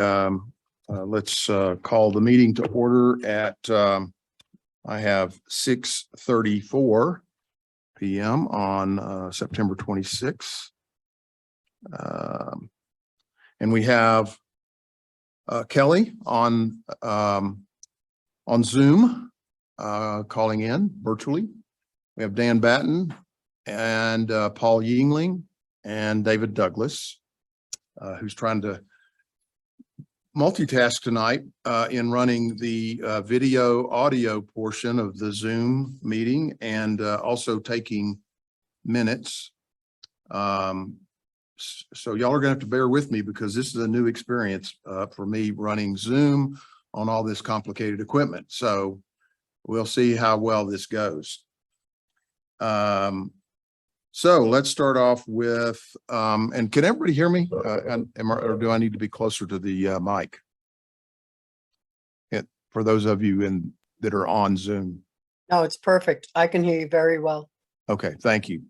Let's call the meeting to order at, I have 6:34 p.m. on September 26th. And we have Kelly on Zoom calling in virtually. We have Dan Batten and Paul Yingling and David Douglas, who's trying to multitask tonight in running the video audio portion of the Zoom meeting and also taking minutes. So y'all are gonna have to bear with me because this is a new experience for me running Zoom on all this complicated equipment. So we'll see how well this goes. So let's start off with, and can everybody hear me? Or do I need to be closer to the mic? For those of you that are on Zoom. No, it's perfect. I can hear you very well. Okay, thank you.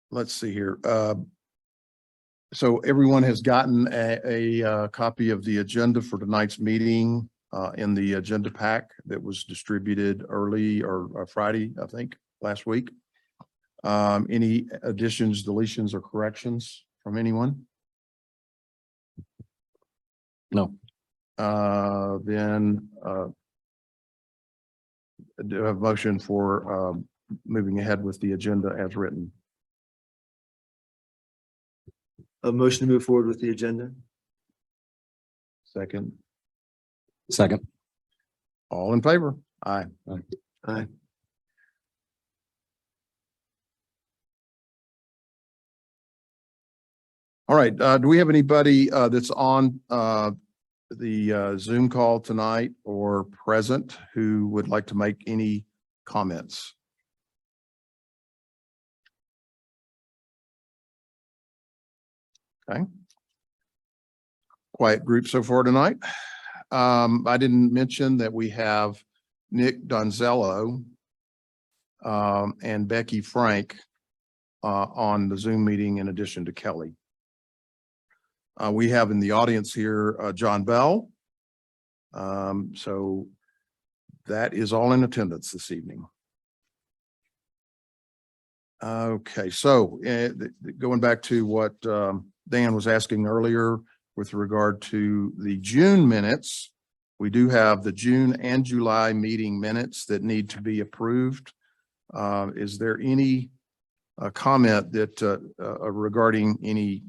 Let's see here. So everyone has gotten a copy of the agenda for tonight's meeting in the agenda pack that was distributed early or Friday, I think, last week. Any additions, deletions, or corrections from anyone? No. Then do I have a motion for moving ahead with the agenda as written? A motion to move forward with the agenda. Second. Second. All in favor? Aye. Aye. All right. Do we have anybody that's on the Zoom call tonight or present who would like to make any comments? Okay. Quiet group so far tonight. I didn't mention that we have Nick Donzello and Becky Frank on the Zoom meeting in addition to Kelly. We have in the audience here John Bell. So that is all in attendance this evening. Okay, so going back to what Dan was asking earlier with regard to the June minutes, we do have the June and July meeting minutes that need to be approved. Is there any comment that regarding any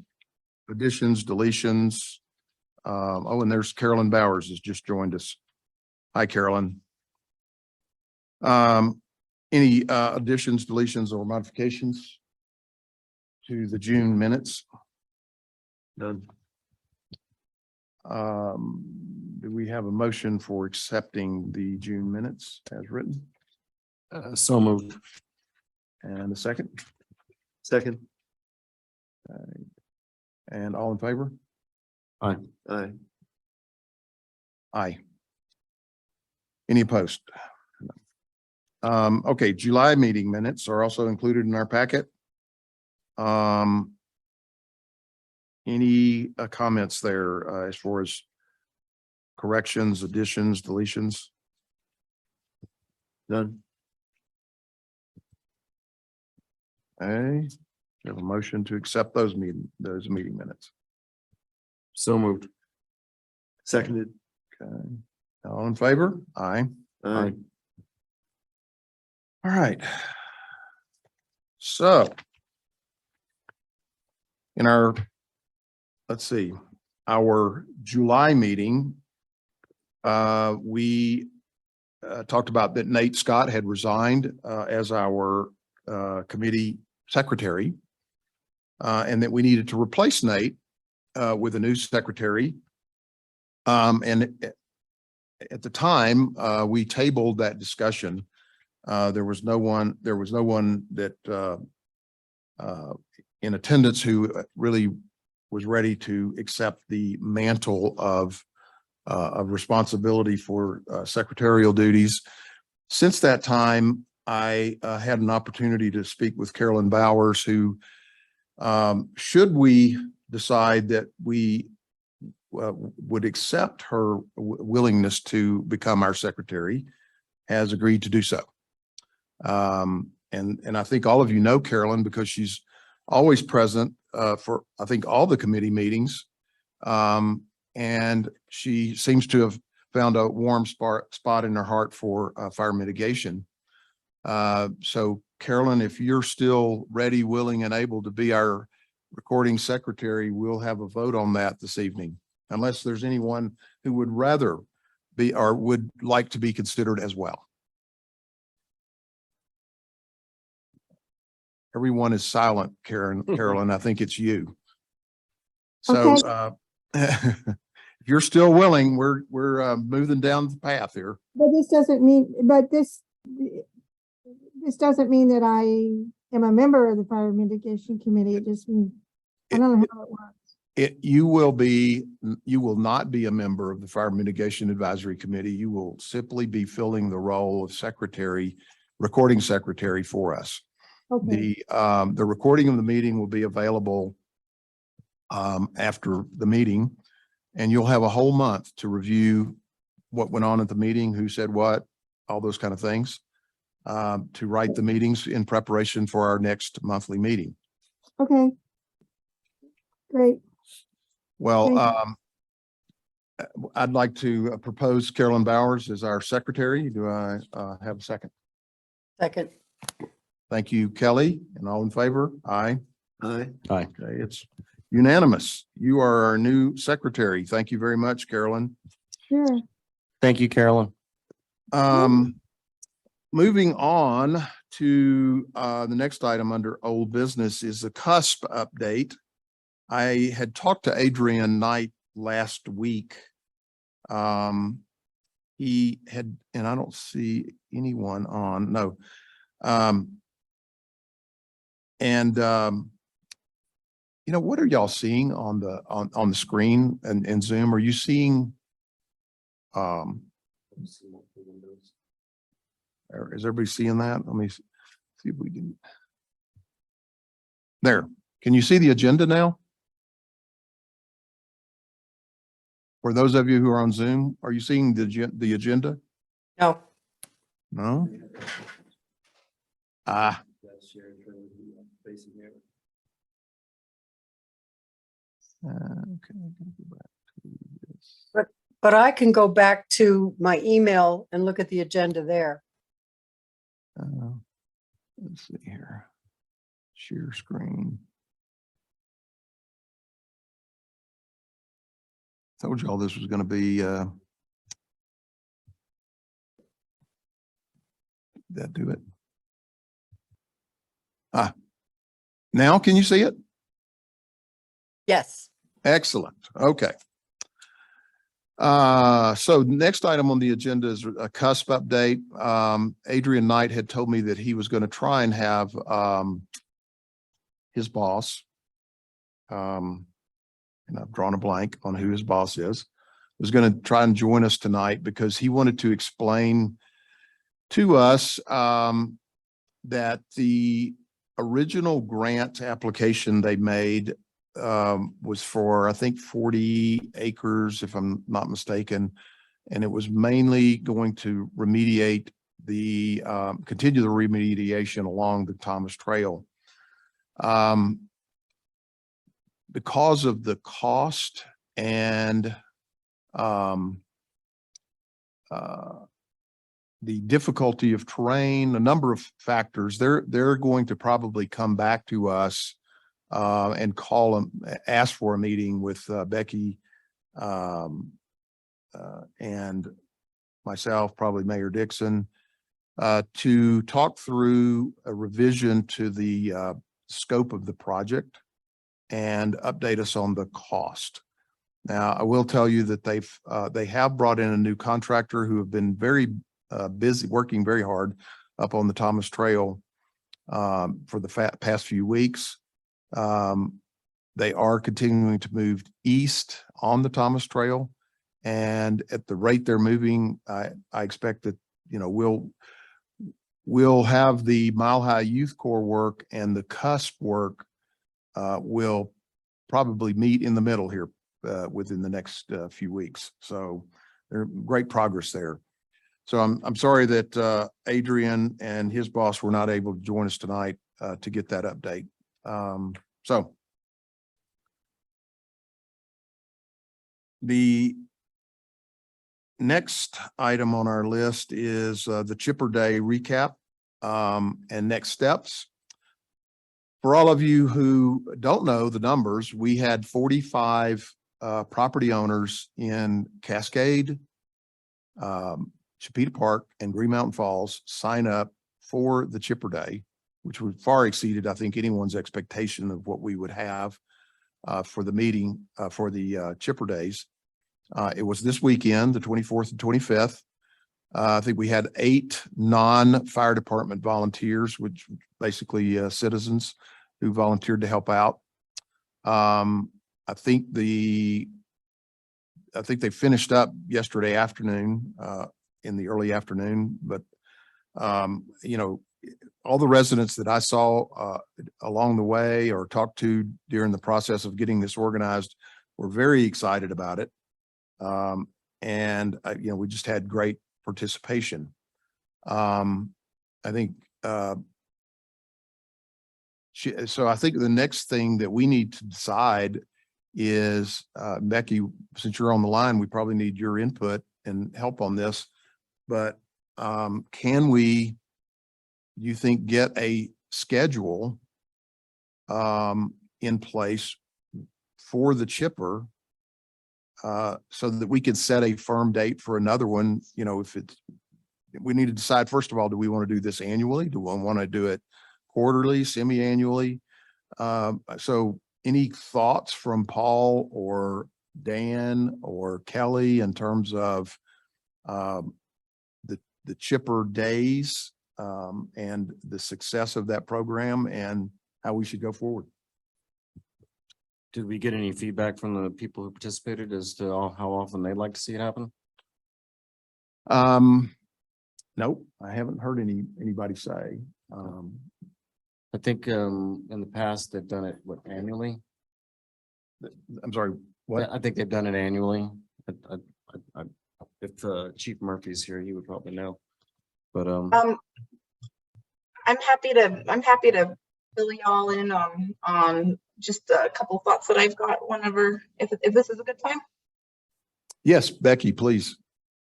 additions, deletions? Oh, and there's Carolyn Bowers has just joined us. Hi, Carolyn. Any additions, deletions, or modifications to the June minutes? None. Do we have a motion for accepting the June minutes as written? So moved. And a second? Second. And all in favor? Aye. Aye. Aye. Any opposed? Okay, July meeting minutes are also included in our packet. Any comments there as far as corrections, additions, deletions? None. Okay, we have a motion to accept those meeting minutes. So moved. Seconded. Okay, all in favor? Aye. Aye. All right. So in our, let's see, our July meeting, we talked about that Nate Scott had resigned as our committee secretary, and that we needed to replace Nate with a new secretary. And at the time, we tabled that discussion. There was no one that in attendance who really was ready to accept the mantle of responsibility for secretarial duties. Since that time, I had an opportunity to speak with Carolyn Bowers, who Should we decide that we would accept her willingness to become our secretary, has agreed to do so. And I think all of you know Carolyn because she's always present for, I think, all the committee meetings. And she seems to have found a warm spot in her heart for fire mitigation. So Carolyn, if you're still ready, willing, and able to be our recording secretary, we'll have a vote on that this evening, unless there's anyone who would rather be or would like to be considered as well. Everyone is silent, Carolyn. I think it's you. So if you're still willing, we're moving down the path here. But this doesn't mean, this doesn't mean that I am a member of the Fire Mitigation Committee. It just means, I don't know how it works. You will not be a member of the Fire Mitigation Advisory Committee. You will simply be filling the role of secretary, recording secretary for us. Okay, The recording of the meeting will be available after the meeting, and you'll have a whole month to review what went on at the meeting, who said what, all those kind of things, to write the meetings in preparation for our next monthly meeting. okay. Great. Well, I'd like to propose Carolyn Bowers as our secretary. Do I have a second? Second. Thank you, Kelly. And all in favor? Aye. Aye. Aye. Okay, it's unanimous. You are our new secretary. Thank you very much, Carolyn. Sure. Thank you, Carolyn. Moving on to the next item under old business is the CUSP update. I had talked to Adrian Knight last week. He had, and I don't see anyone on, no. You know, what are y'all seeing on the screen and Zoom? Are you seeing, is everybody seeing that? Let me see if we can. There, can you see the agenda now? For those of you who are on Zoom, are you seeing the agenda? No. No? Ah, okay. Go back to this. But I can go back to my email and look at the agenda there. Let's see here. Share screen. Told you all this was going to be that do it. Now can you see it? Yes. Excellent. Okay. So next item on the agenda is a CUSP update. Adrian Knight had told me that he was going to try and have his boss, and I've drawn a blank on who his boss is, was going to try and join us tonight because he wanted to explain to us that the original grant application they made was for, I think, 40 acres, if I'm not mistaken. And it was mainly going to remediate continue the remediation along the Thomas Trail. Because of the cost and the difficulty of terrain, a number of factors, they're going to probably come back to us and ask for a meeting with Becky and myself, probably Mayor Dixon, to talk through a revision to the scope of the project and update us on the cost. Now, I will tell you that they have brought in a new contractor who have been very busy, working very hard up on the Thomas Trail for the past few weeks. They are continuing to move east on the Thomas Trail, and at the rate they're moving, I expect that, you know, we'll have the Mile High Youth Corps work and the CUSP work will probably meet in the middle here within the next few weeks. So there's great progress there. So I'm sorry that Adrian and his boss were not able to join us tonight to get that update. So the next item on our list is the Chipper Day recap and next steps. For all of you who don't know the numbers, we had 45 property owners in Cascade, Chipeta Park, and Green Mountain Falls sign up for the Chipper Day, which would far exceeded, I think, anyone's expectation of what we would have for the meeting for the Chipper Days. It was this weekend, the 24th and 25th. I think we had 8 non-fire department volunteers, which basically citizens who volunteered to help out. I think they finished up yesterday afternoon, in the early afternoon, but you know, all the residents that I saw along the way or talked to during the process of getting this organized were very excited about it. And you know, we just had great participation. I think so I think the next thing that we need to decide is Becky, since you're on the line, we probably need your input and help on this. But can we, you think, get a schedule in place for the Chipper so that we can set a firm date for another one? You know, if it's, we need to decide, first of all, do we want to do this annually? Do we want to do it quarterly, semi-annually? So any thoughts from Paul or Dan or Kelly in terms of the Chipper Days and the success of that program and how we should go forward? Did we get any feedback from the people who participated as to how often they'd like to see it happen? Nope, I haven't heard anybody say. I think in the past they've done it annually. I'm sorry, what? I think they've done it annually. If Chief Murphy's here, he would probably know. But I'm happy to fill y'all in on just a couple thoughts that I've got whenever, if this is a good time. Yes, Becky, please.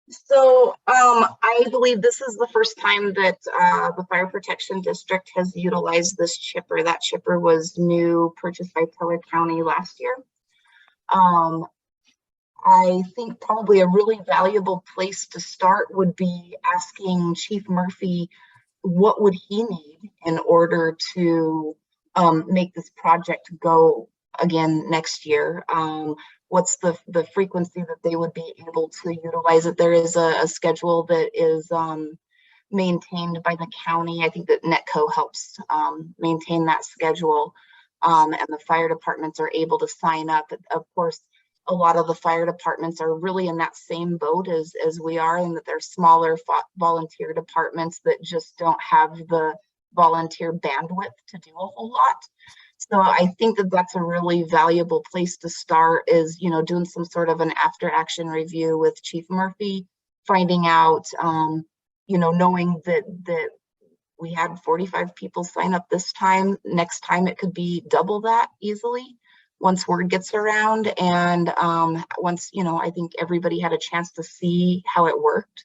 So I believe this is the first time that the Fire Protection District has utilized this chipper. That chipper was new, purchased by Teller County last year. I think probably a really valuable place to start would be asking Chief Murphy what would he need in order to make this project go again next year. What's the frequency that they would be able to utilize it? There is a schedule that is maintained by the county. I think that Netco helps maintain that schedule, and the fire departments are able to sign up. Of course, a lot of the fire departments are really in that same boat as we are, in that they're smaller volunteer departments that just don't have the volunteer bandwidth to do a whole lot. So I think that that's a really valuable place to start, is, you know, doing some sort of an after action review with Chief Murphy, finding out, you know, knowing that we had 45 people sign up this time. Next time it could be double that easily once word gets around. And once, you know, I think everybody had a chance to see how it worked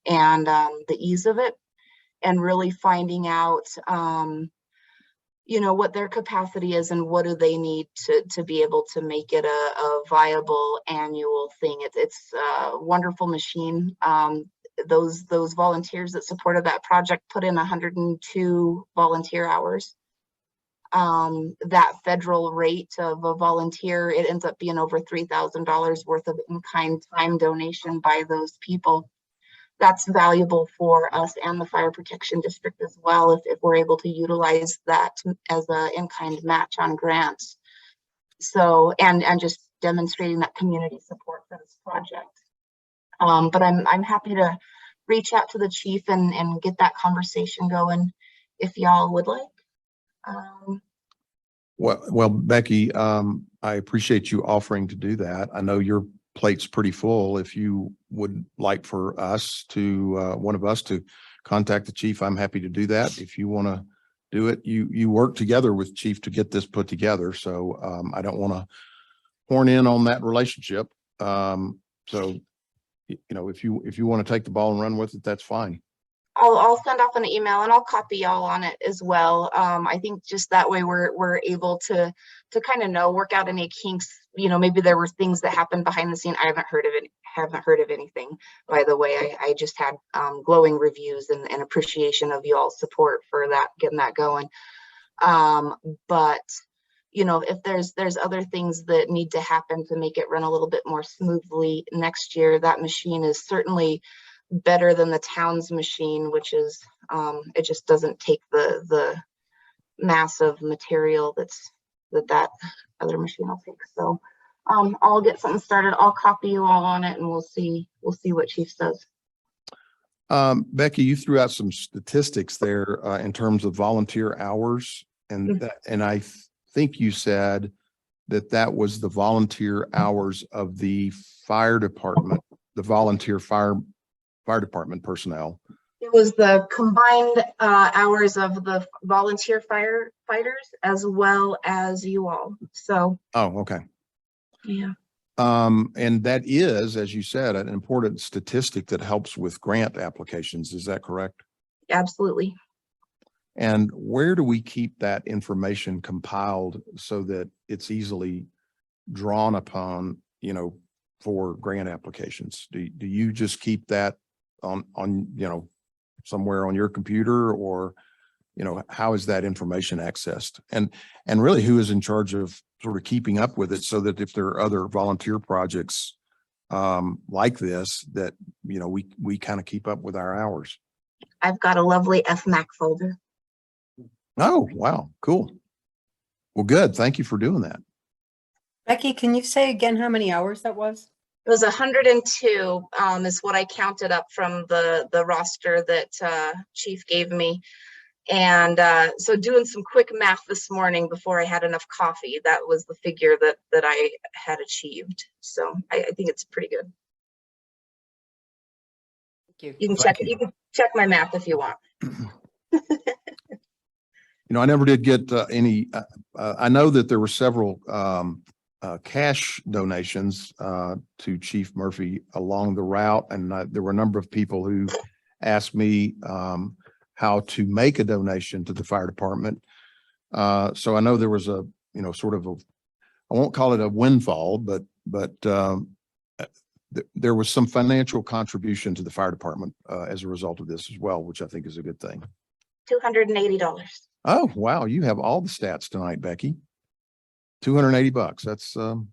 and the ease of it, and really finding out, you know, what their capacity is and what do they need to be able to make it a viable annual thing. It's a wonderful machine. Those volunteers that supported that project put in 102 volunteer hours. That federal rate of a volunteer, it ends up being over $3,000 worth of in-kind time donation by those people. That's valuable for us and the Fire Protection District as well, if we're able to utilize that as an in-kind match on grants. So, and just demonstrating that community support for this project. But I'm happy to reach out to the chief and get that conversation going if y'all would like. Well, Becky, I appreciate you offering to do that. I know your plate's pretty full. If you would like for us to, one of us to contact the chief, I'm happy to do that. If you want to do it, you work together with chief to get this put together. So, I don't want to horn in on that relationship. So, if you want to take the ball and run with it, that's fine. I'll send off an email and I'll copy y'all on it as well. I think just that way we're able to kind of work out any kinks. Maybe there were things that happened behind the scene. I haven't heard of anything, by the way. I just had glowing reviews and appreciation of y'all's support for that, getting that going. But if there's other things that need to happen to make it run a little bit more smoothly next year, that machine is certainly better than the town's machine, which is it just doesn't take the massive material that other machine will take. So I'll get something started. I'll copy you all on it and we'll see what chief says. Becky, you threw out some statistics there in terms of volunteer hours, and I think you said that was the volunteer hours of the fire department, the volunteer fire department personnel. It was the combined hours of the volunteer firefighters as well as you all. So. Oh, okay. Yeah. And that is, as you said, an important statistic that helps with grant applications. Is that correct? Absolutely. And where do we keep that information compiled so that it's easily drawn upon, for grant applications? Do you just keep that on somewhere on your computer, or how is that information accessed, and really who is in charge of sort of keeping up with it, so that if there are other volunteer projects like this, that we kind of keep up with our hours? I've got a lovely FMAC folder. Oh, wow, cool. Well, good, thank you for doing that. Becky, can you say again how many hours that was? It was 102 is what I counted up from the roster that chief gave me. And so doing some quick math this morning before I had enough coffee, that was the figure that I had achieved. So I think it's pretty good. Thank you. You can check it. You can check my math if you want. I never did get any, I know that there were several cash donations to Chief Murphy along the route. And there were a number of people who asked me how to make a donation to the fire department. So I know there was a, sort of I won't call it a windfall, but there was some financial contribution to the fire department as a result of this as well, which I think is a good thing. $280. Oh, wow. You have all the stats tonight, Becky. $280. That's, well,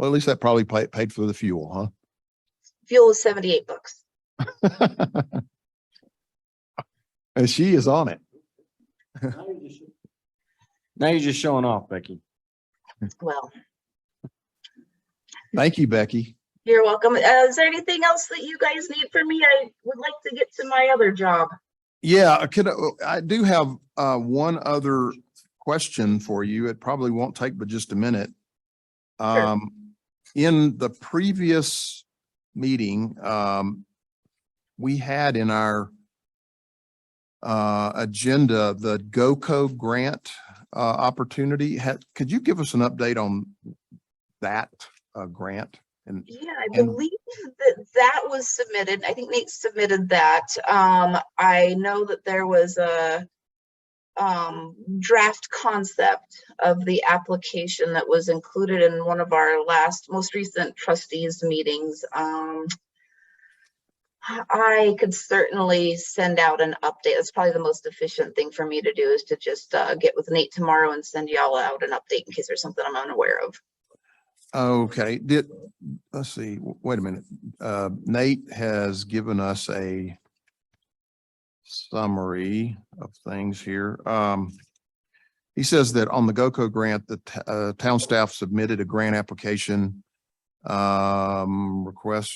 at least that probably paid for the fuel, huh? Fuel is $78. And she is on it. Now you're just showing off, Becky. Well, Thank you, Becky. you're welcome. Is there anything else that you guys need from me? I would like to get to my other job. Yeah, I do have one other question for you. It probably won't take but just a minute. Sure. In the previous meeting, we had in our agenda the GOCO grant opportunity. Could you give us an update on that grant? Yeah, I believe that was submitted. I think Nate submitted that. I know that there was a draft concept of the application that was included in one of our most recent trustees meetings. I could certainly send out an update. That's probably the most efficient thing for me to do, is to just get with Nate tomorrow and send y'all out an update in case there's something I'm unaware of. Okay, let's see, wait a minute. Nate has given us a summary of things here. He says that on the GOCO grant, the town staff submitted a grant application request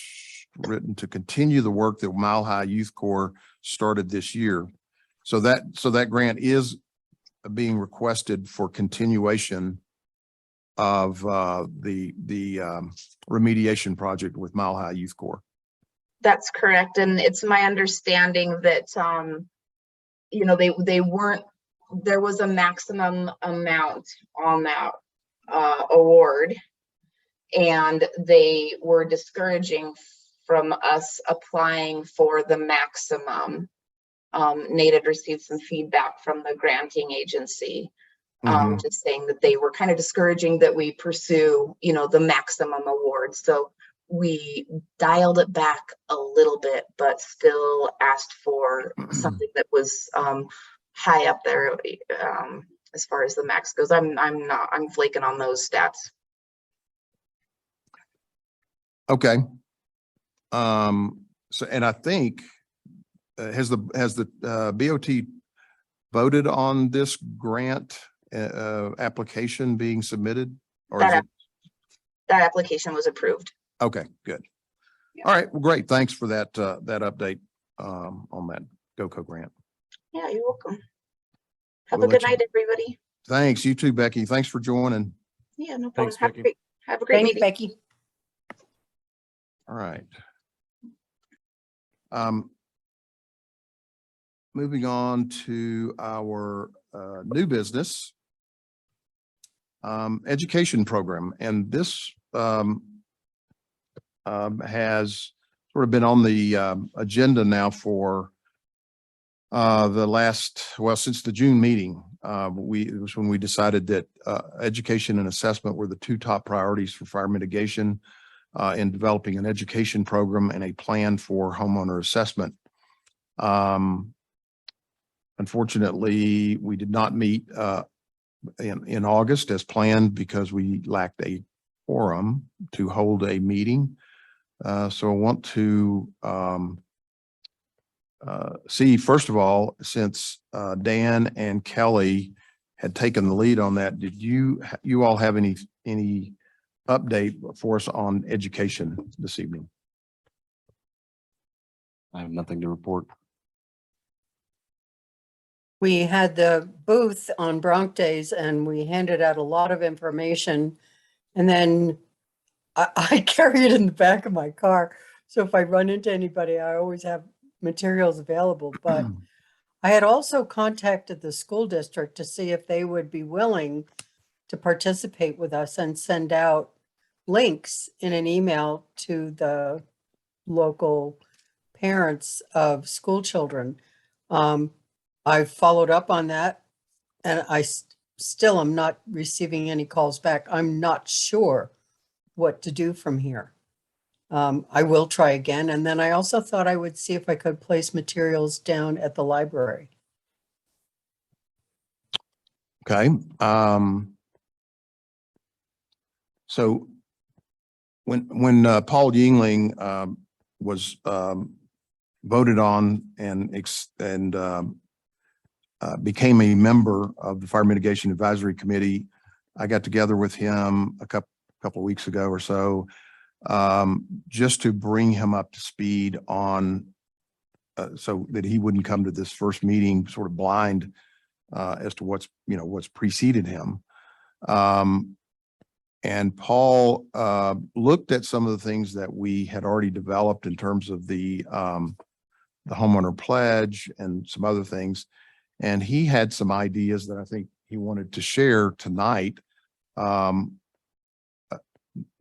written to continue the work that Mile High Youth Corps started this year. So that grant is being requested for continuation of the remediation project with Mile High Youth Corps. That's correct. And it's my understanding that, you know, they weren't, there was a maximum amount on that award. And they were discouraging from us applying for the maximum. Nate had received some feedback from the granting agency, Mhm. just saying that they were kind of discouraging that we pursue, you know, the maximum award. So we dialed it back a little bit, but still asked for something that was high up there as far as the max goes. I'm flaking on those stats. Okay. So, and I think, has the BOT voted on this grant application being submitted? Or is That it? That application was approved. Okay, good. Yeah. All right, well, great. Thanks for that, that update on that GOCO grant. Yeah, you're welcome. Have We'll a good let you- night, everybody. Thanks, you too, Becky. Thanks for joining. Yeah, no problem. Thanks, Becky. Have a great Thanks, meeting. Becky. All right. Moving on to our new business. Education program, and this has sort of been on the agenda now for the last, well, since the June meeting. It was when we decided that education and assessment were the two top priorities for fire mitigation in developing an education program and a plan for homeowner assessment. Unfortunately, we did not meet in August as planned because we lacked a quorum to hold a meeting. So I want to see, first of all, since Dan and Kelly had taken the lead on that, did you all have any update for us on education this evening? I have nothing to report. We had the booth on Bronc Days and we handed out a lot of information. And then I carry it in the back of my car. So if I run into anybody, I always have materials available. But I had also contacted the school district to see if they would be willing to participate with us and send out links in an email to the local parents of school children. I followed up on that and I still am not receiving any calls back. I'm not sure what to do from here. I will try again. And then I also thought I would see if I could place materials down at the library. Okay. So when Paul Yingling was voted on and became a member of the Fire Mitigation Advisory Committee, I got together with him a couple of weeks ago or so, just to bring him up to speed on, so that he wouldn't come to this first meeting sort of blind as to what's preceded him. And Paul looked at some of the things that we had already developed in terms of the homeowner pledge and some other things. And he had some ideas that I think he wanted to share tonight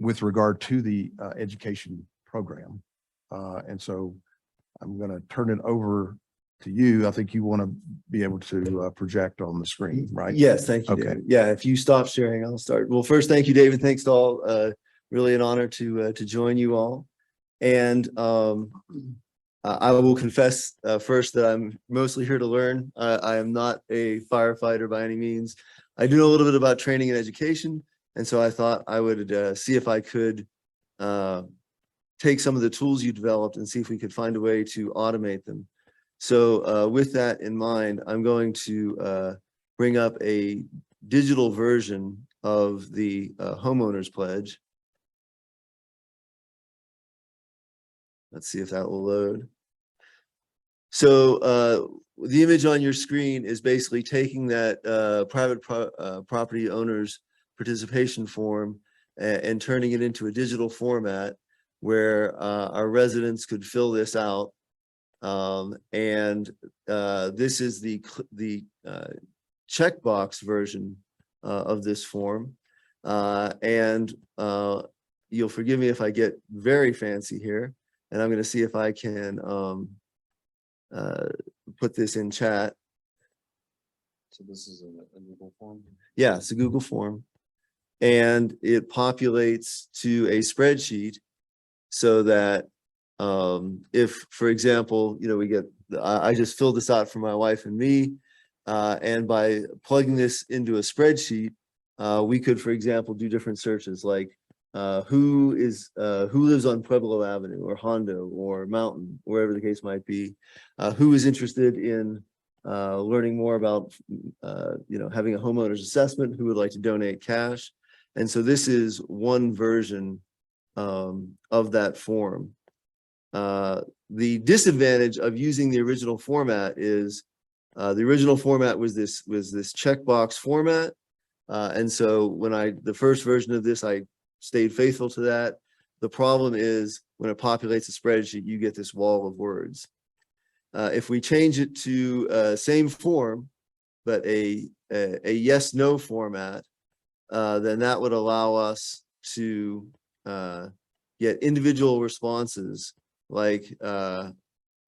with regard to the education program. And so I'm going to turn it over to you. I think you want to be able to project on the screen, right? Yes, thank you, Okay. David. Yeah, if you stop sharing, I'll start. Well, first, thank you, David. Thanks to all. Really an honor to join you all. And I will confess first that I'm mostly here to learn. I am not a firefighter by any means. I do know a little bit about training and education. And so I thought I would see if I could take some of the tools you developed and see if we could find a way to automate them. So with that in mind, I'm going to bring up a digital version of the homeowners pledge. Let's see if that will load. So the image on your screen is basically taking that property owner's participation form and turning it into a digital format where our residents could fill this out. This is the checkbox version of this form. You'll forgive me if I get very fancy here, and I'm going to see if I can put this in chat. So this is a Google form. Yeah, it's a Google form. And it populates to a spreadsheet so that if, for example, I just filled this out for my wife and me, and by plugging this into a spreadsheet, we could, for example, do different searches like who lives on Pueblo Avenue or Hondo or Mountain, wherever the case might be, who is interested in learning more about having a homeowner's assessment, who would like to donate cash. And so this is one version of that form. The disadvantage of using the original format is the original format was this checkbox format. And so when the first version of this, I stayed faithful to that. The problem is when it populates a spreadsheet, you get this wall of words. If we change it to same form, but a yes/no format, then that would allow us to get individual responses like,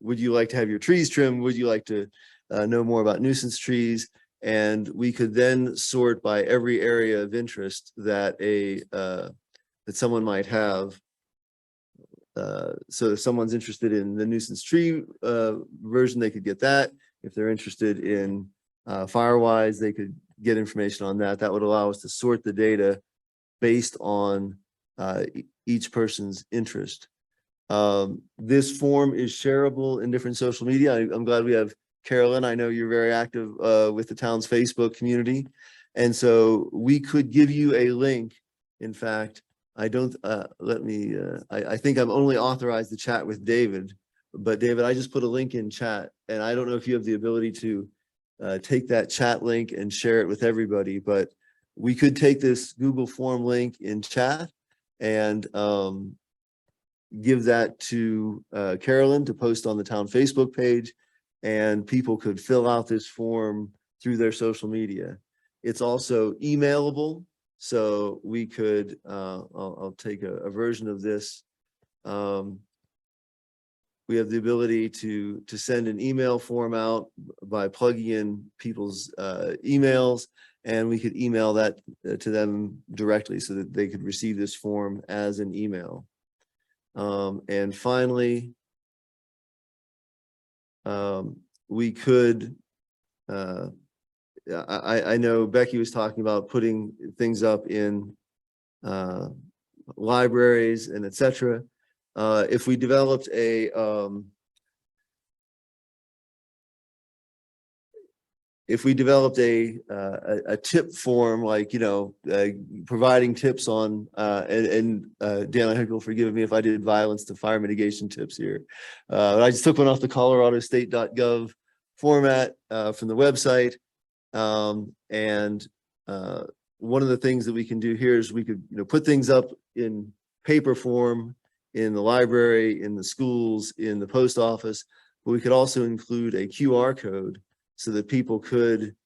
would you like to have your trees trimmed? Would you like to know more about nuisance trees? And we could then sort by every area of interest that that someone might have. So if someone's interested in the nuisance tree version, they could get that. If they're interested in Firewise, they could get information on that. That would allow us to sort the data based on each person's interest. This form is shareable in different social media. I'm glad we have Carolyn. I know you're very active with the town's Facebook community. And so we could give you a link. In fact, I don't, I think I'm only authorized to chat with David, but David, I just put a link in chat, and I don't know if you have the ability to take that chat link and share it with everybody, but we could take this Google form link in chat and give that to Carolyn to post on the town Facebook page, and people could fill out this form through their social media. It's also emailable, so we could, I'll take a version of this. We have the ability to send an email form out by plugging in people's emails, and we could email that to them directly so that they could receive this form as an email. And finally, we could, I know Becky was talking about putting things up in libraries and etc. If we developed a tip form, like, providing tips on, Dan, I hope you'll forgive me if I did violence to fire mitigation tips here. I just took one off the coloradostate.gov format from the website. One of the things that we can do here is we could, put things up in paper form in the library, in the schools, in the post office, but we could also include a QR code so that people could,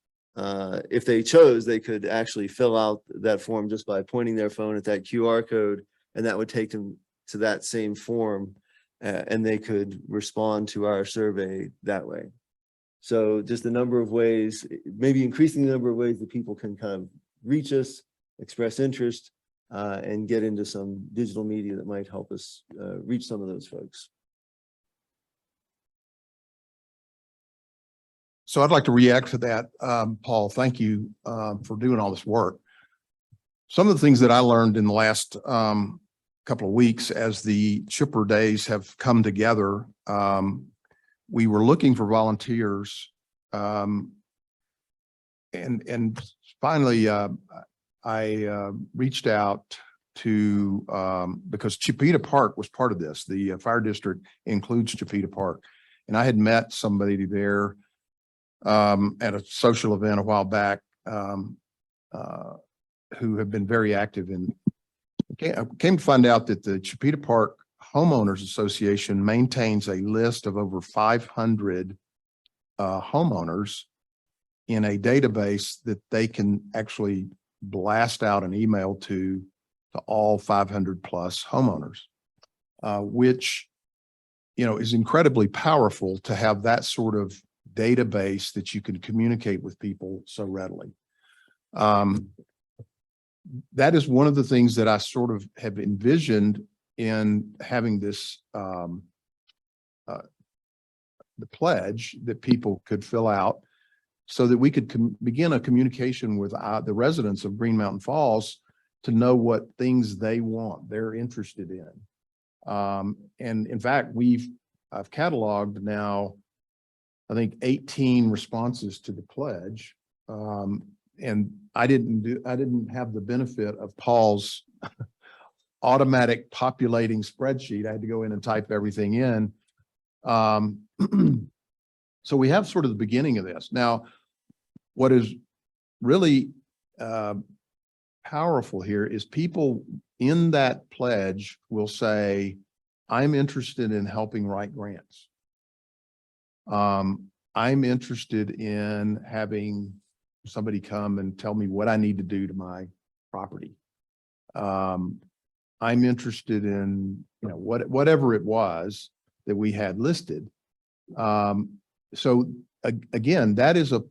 if they chose, they could actually fill out that form just by pointing their phone at that QR code, and that would take them to that same form, and they could respond to our survey that way. So just a number of ways, maybe increasing the number of ways that people can kind of reach us, express interest, and get into some digital media that might help us reach some of those folks. So I'd like to react to that, Paul. Thank you for doing all this work. Some of the things that I learned in the last couple of weeks as the chipper days have come together, we were looking for volunteers, and finally I reached out to because Chipeta Park was part of this. The fire district includes Chipeta Park, And I had met somebody there at a social event a while back who have been very active in. I came to find out that the Chipeta Park Homeowners Association maintains a list of over 500 homeowners in a database that they can actually blast out an email to all 500 plus homeowners, which, you know, is incredibly powerful to have that sort of database that you can communicate with people so readily. That is one of the things that I sort of have envisioned in having this, the pledge that people could fill out so that we could begin a communication with the residents of Green Mountain Falls to know what things they want, they're interested in. And in fact, I've cataloged now, I think 18 responses to the pledge. And I didn't have the benefit of Paul's automatic populating spreadsheet. I had to go in and type everything in. So we have sort of the beginning of this. Now, what is really powerful here is people in that pledge will say, I'm interested in helping write grants. I'm interested in having somebody come and tell me what I need to do to my property. I'm interested in, you know, whatever it was that we had listed. So again, that is a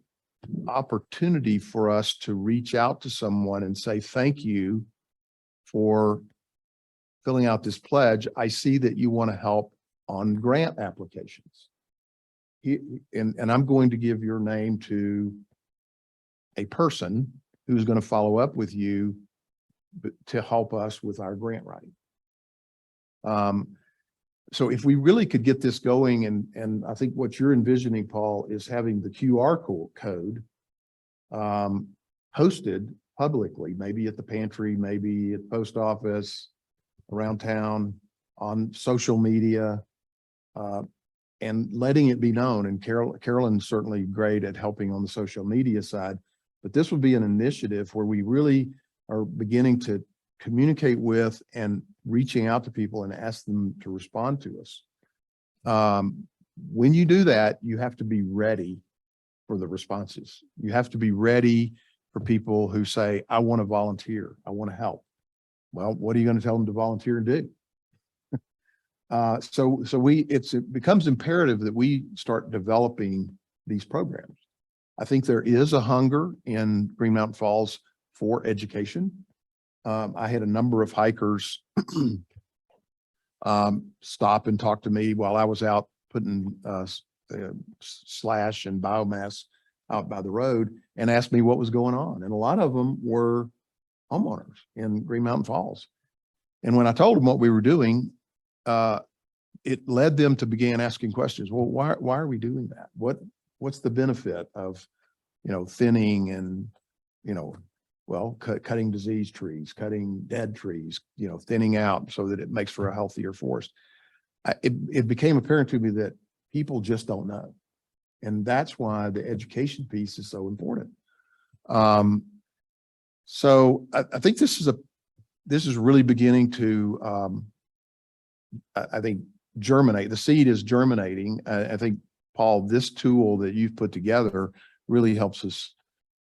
opportunity for us to reach out to someone and say, thank you for filling out this pledge. I see that you want to help on grant applications. And I'm going to give your name to a person who's going to follow up with you to help us with our grant writing. So if we really could get this going, and I think what you're envisioning, Paul, is having the QR code posted publicly, maybe at the pantry, maybe at the post office, around town, on social media, and letting it be known. And Carolyn's certainly great at helping on the social media side, but this would be an initiative where we really are beginning to communicate with and reaching out to people and ask them to respond to us. When you do that, you have to be ready for the responses. You have to be ready for people who say, I want to volunteer, I want to help. Well, what are you going to tell them to volunteer and do? It becomes imperative that we start developing these programs. I think there is a hunger in Green Mountain Falls for education. I had a number of hikers stop and talk to me while I was out putting slash and biomass out by the road and asked me what was going on. And a lot of them were homeowners in Green Mountain Falls. And when I told them what we were doing, it led them to begin asking questions. Well, why are we doing that? What's the benefit of, you know, thinning and, you know, well, cutting diseased trees, cutting dead trees, you know, thinning out so that it makes for a healthier forest. It became apparent to me that people just don't know. And that's why the education piece is so important. So I think this is really beginning to, I think, germinate. The seed is germinating. I think, Paul, this tool that you've put together really helps us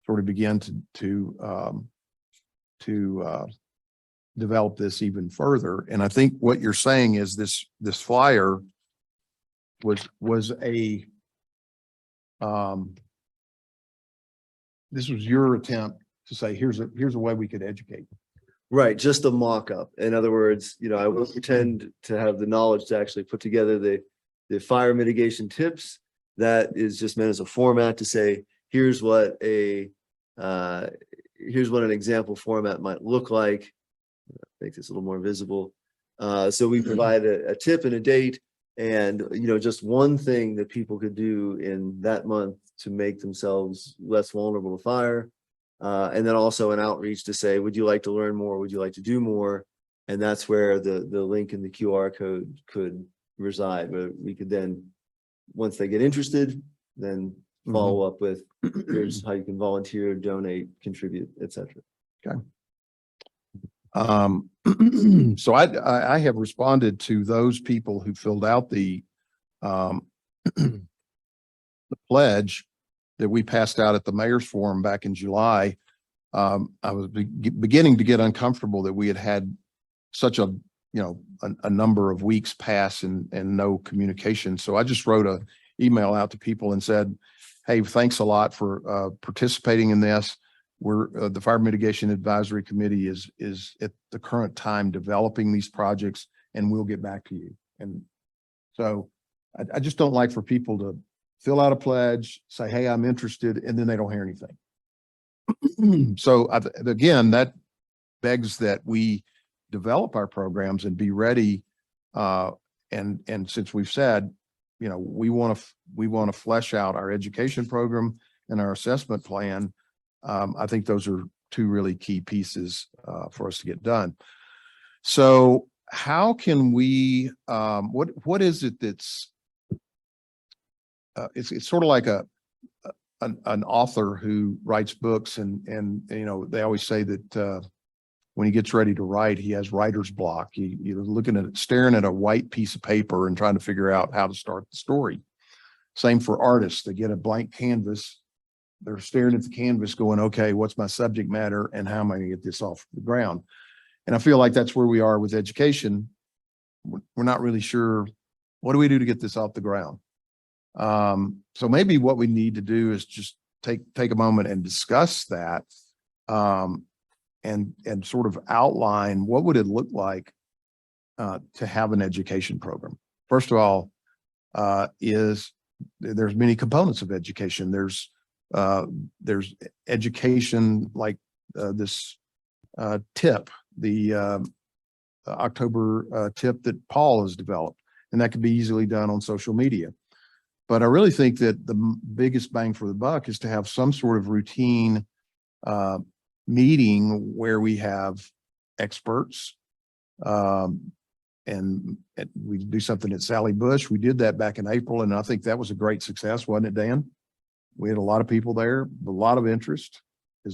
sort of begin to develop this even further. And I think what you're saying is this flyer was a this was your attempt to say, here's a way we could educate. Right, just a mock-up. In other words, you know, I won't pretend to have the knowledge to actually put together the fire mitigation tips. That is just meant as a format to say, here's what an example format might look like. Make this a little more visible. So we provide a tip and a date, and you know, just one thing that people could do in that month to make themselves less vulnerable to fire. And then also an outreach to say, would you like to learn more? Would you like to do more? And that's where the link in the QR code could reside, where we could then once they get interested, then follow up with, here's how you can volunteer, donate, contribute, et cetera. So I have responded to those people who filled out the the pledge that we passed out at the mayor's forum back in July. I was beginning to get uncomfortable that we had such a, a number of weeks pass and no communication. So I just wrote a email out to people and said, hey, thanks a lot for participating in this. We're the Fire Mitigation Advisory Committee is at the current time developing these projects, and we'll get back to you. And so I just don't like for people to fill out a pledge, say, hey, I'm interested, and then they don't hear anything. So again, that begs that we develop our programs and be ready. And since we've said, we want to flesh out our education program and our assessment plan. I think those are two really key pieces for us to get done. So how can we, what is it that's, it's sort of like an author who writes books and they always say that when he gets ready to write, he has writer's block. You're looking at it, staring at a white piece of paper and trying to figure out how to start the story. Same for artists. They get a blank canvas. They're staring at the canvas going, okay, what's my subject matter and how am I going to get this off the ground? And I feel like that's where we are with education. We're not really sure, what do we do to get this off the ground? So maybe what we need to do is just take a moment and discuss that, and sort of outline what would it look like to have an education program. First of all, there's many components of education. There's education like this tip, the October tip that Paul has developed, and that could be easily done on social media. But I really think that the biggest bang for the buck is to have some sort of routine meeting where we have experts, and we do something at Sally Bush. We did that back in April, and I think that was a great success, wasn't it, Dan? We had a lot of people there, a lot of interest. You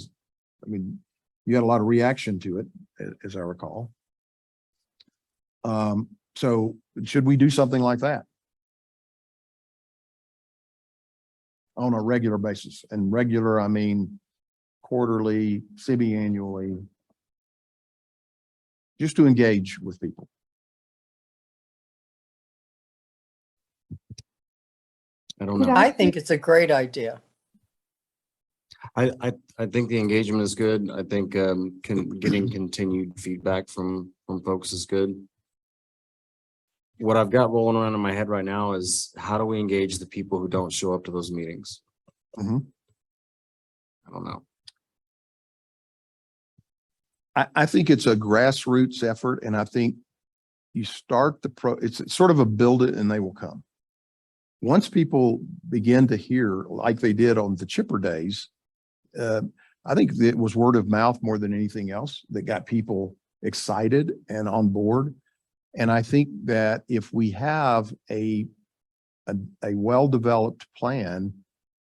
had a lot of reaction to it, as I recall. So should we do something like that on a regular basis? And regular, I mean quarterly, semi-annually, just to engage with people. I don't Could know. I think it's a great idea. I think the engagement is good. I think getting continued feedback from folks is good. What I've got rolling around in my head right now is how do we engage the people who don't show up to those meetings? Mhm. I don't know. I think it's a grassroots effort, and I think you start it's sort of a build it and they will come. Once people begin to hear, like they did on the Chipper Days, I think it was word of mouth more than anything else that got people excited and on board. And I think that if we have a well-developed plan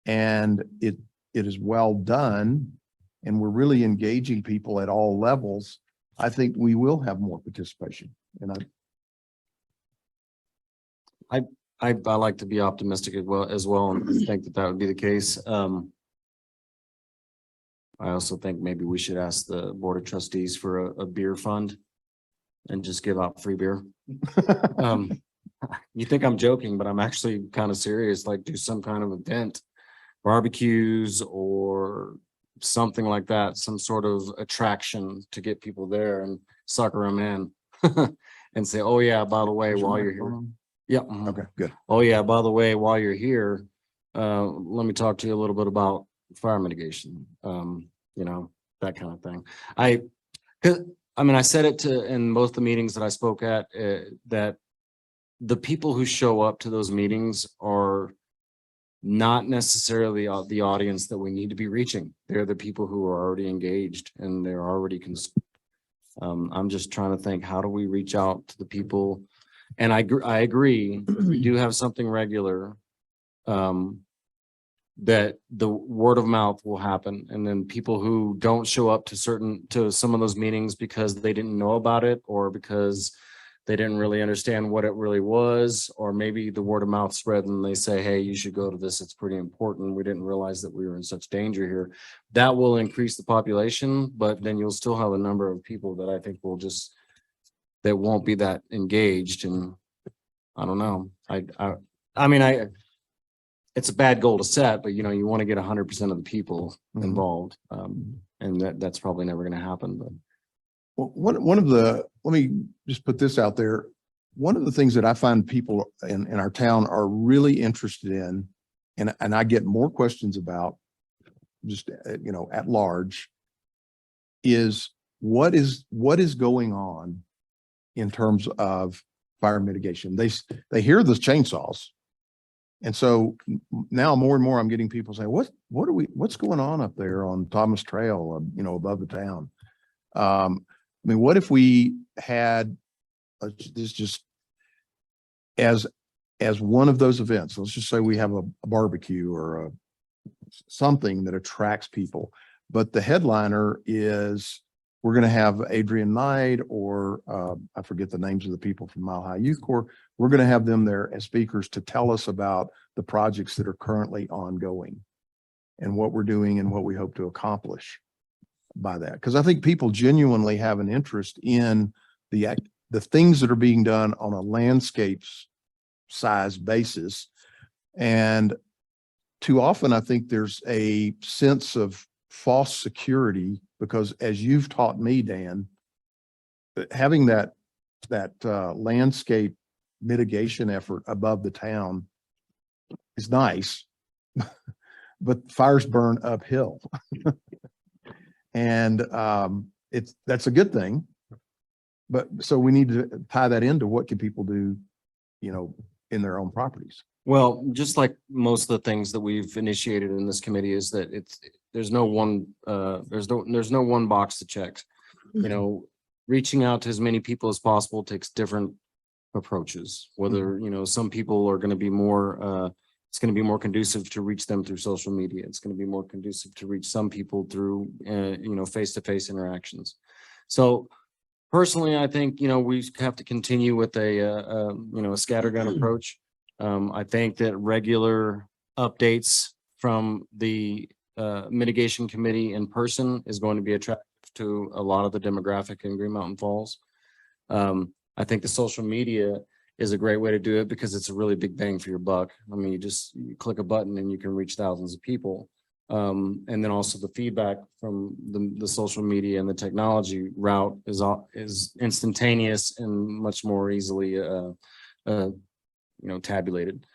and it is well done, and we're really engaging people at all levels, I think we will have more participation. And I like to be optimistic as well and think that would be the case. I also think maybe we should ask the Board of Trustees for a beer fund and just give out free beer. You think I'm joking, but I'm actually kind of serious, like do some kind of event, barbecues or something like that, some sort of attraction to get people there and sucker them in and say, oh yeah, by the way, while you're here. Yeah. okay, good. Oh yeah, by the way, while you're here, let me talk to you a little bit about fire mitigation. That kind of thing. I said it in both the meetings that I spoke at, that the people who show up to those meetings are not necessarily the audience that we need to be reaching. They're the people who are already engaged and they're already I'm just trying to think, how do we reach out to the people? And I agree, we do have something regular, that the word of mouth will happen. And then people who don't show up to some of those meetings because they didn't know about it, or because they didn't really understand what it really was, or maybe the word of mouth spread and they say, hey, you should go to this. It's pretty important. We didn't realize that we were in such danger here. That will increase the population, but then you'll still have a number of people that I think that won't be that engaged. And I don't know. I mean, it's a bad goal to set, but you want to get 100% of the people Mhm. involved. And that's probably never going to happen, but. Well, let me just put this out there. One of the things that I find people in our town are really interested in, and I get more questions about just, at large, is what is going on in terms of fire mitigation. They hear the chainsaws. And so now more and more I'm getting people saying, what's going on up there on Thomas Trail, above the town? I mean, what if we had this just as one of those events? Let's just say we have a barbecue or something that attracts people, but the headliner is we're going to have Adrian Knight, or I forget the names of the people from Mile High Youth Corps. We're going to have them there as speakers to tell us about the projects that are currently ongoing and what we're doing and what we hope to accomplish by that. Because I think people genuinely have an interest in the things that are being done on a landscapes size basis. And too often I think there's a sense of false security, because as you've taught me, Dan, having that landscape mitigation effort above the town is nice, but fires burn uphill. And that's a good thing. But so we need to tie that into what can people do, in their own properties. Well, just like most of the things that we've initiated in this committee is that there's no one box to check. Reaching out to as many people as possible takes different approaches. Whether, some people are going to be more, it's going to be more conducive to reach them through social media. It's going to be more conducive to reach some people through, face-to-face interactions. So personally, I think, we have to continue with a scattergun approach. I think that regular updates from the mitigation committee in person is going to be attractive to a lot of the demographic in Green Mountain Falls. I think the social media is a great way to do it because it's a really big bang for your buck. I mean, you click a button and you can reach thousands of people. And then also the feedback from the social media and the technology route is instantaneous and much more easily tabulated.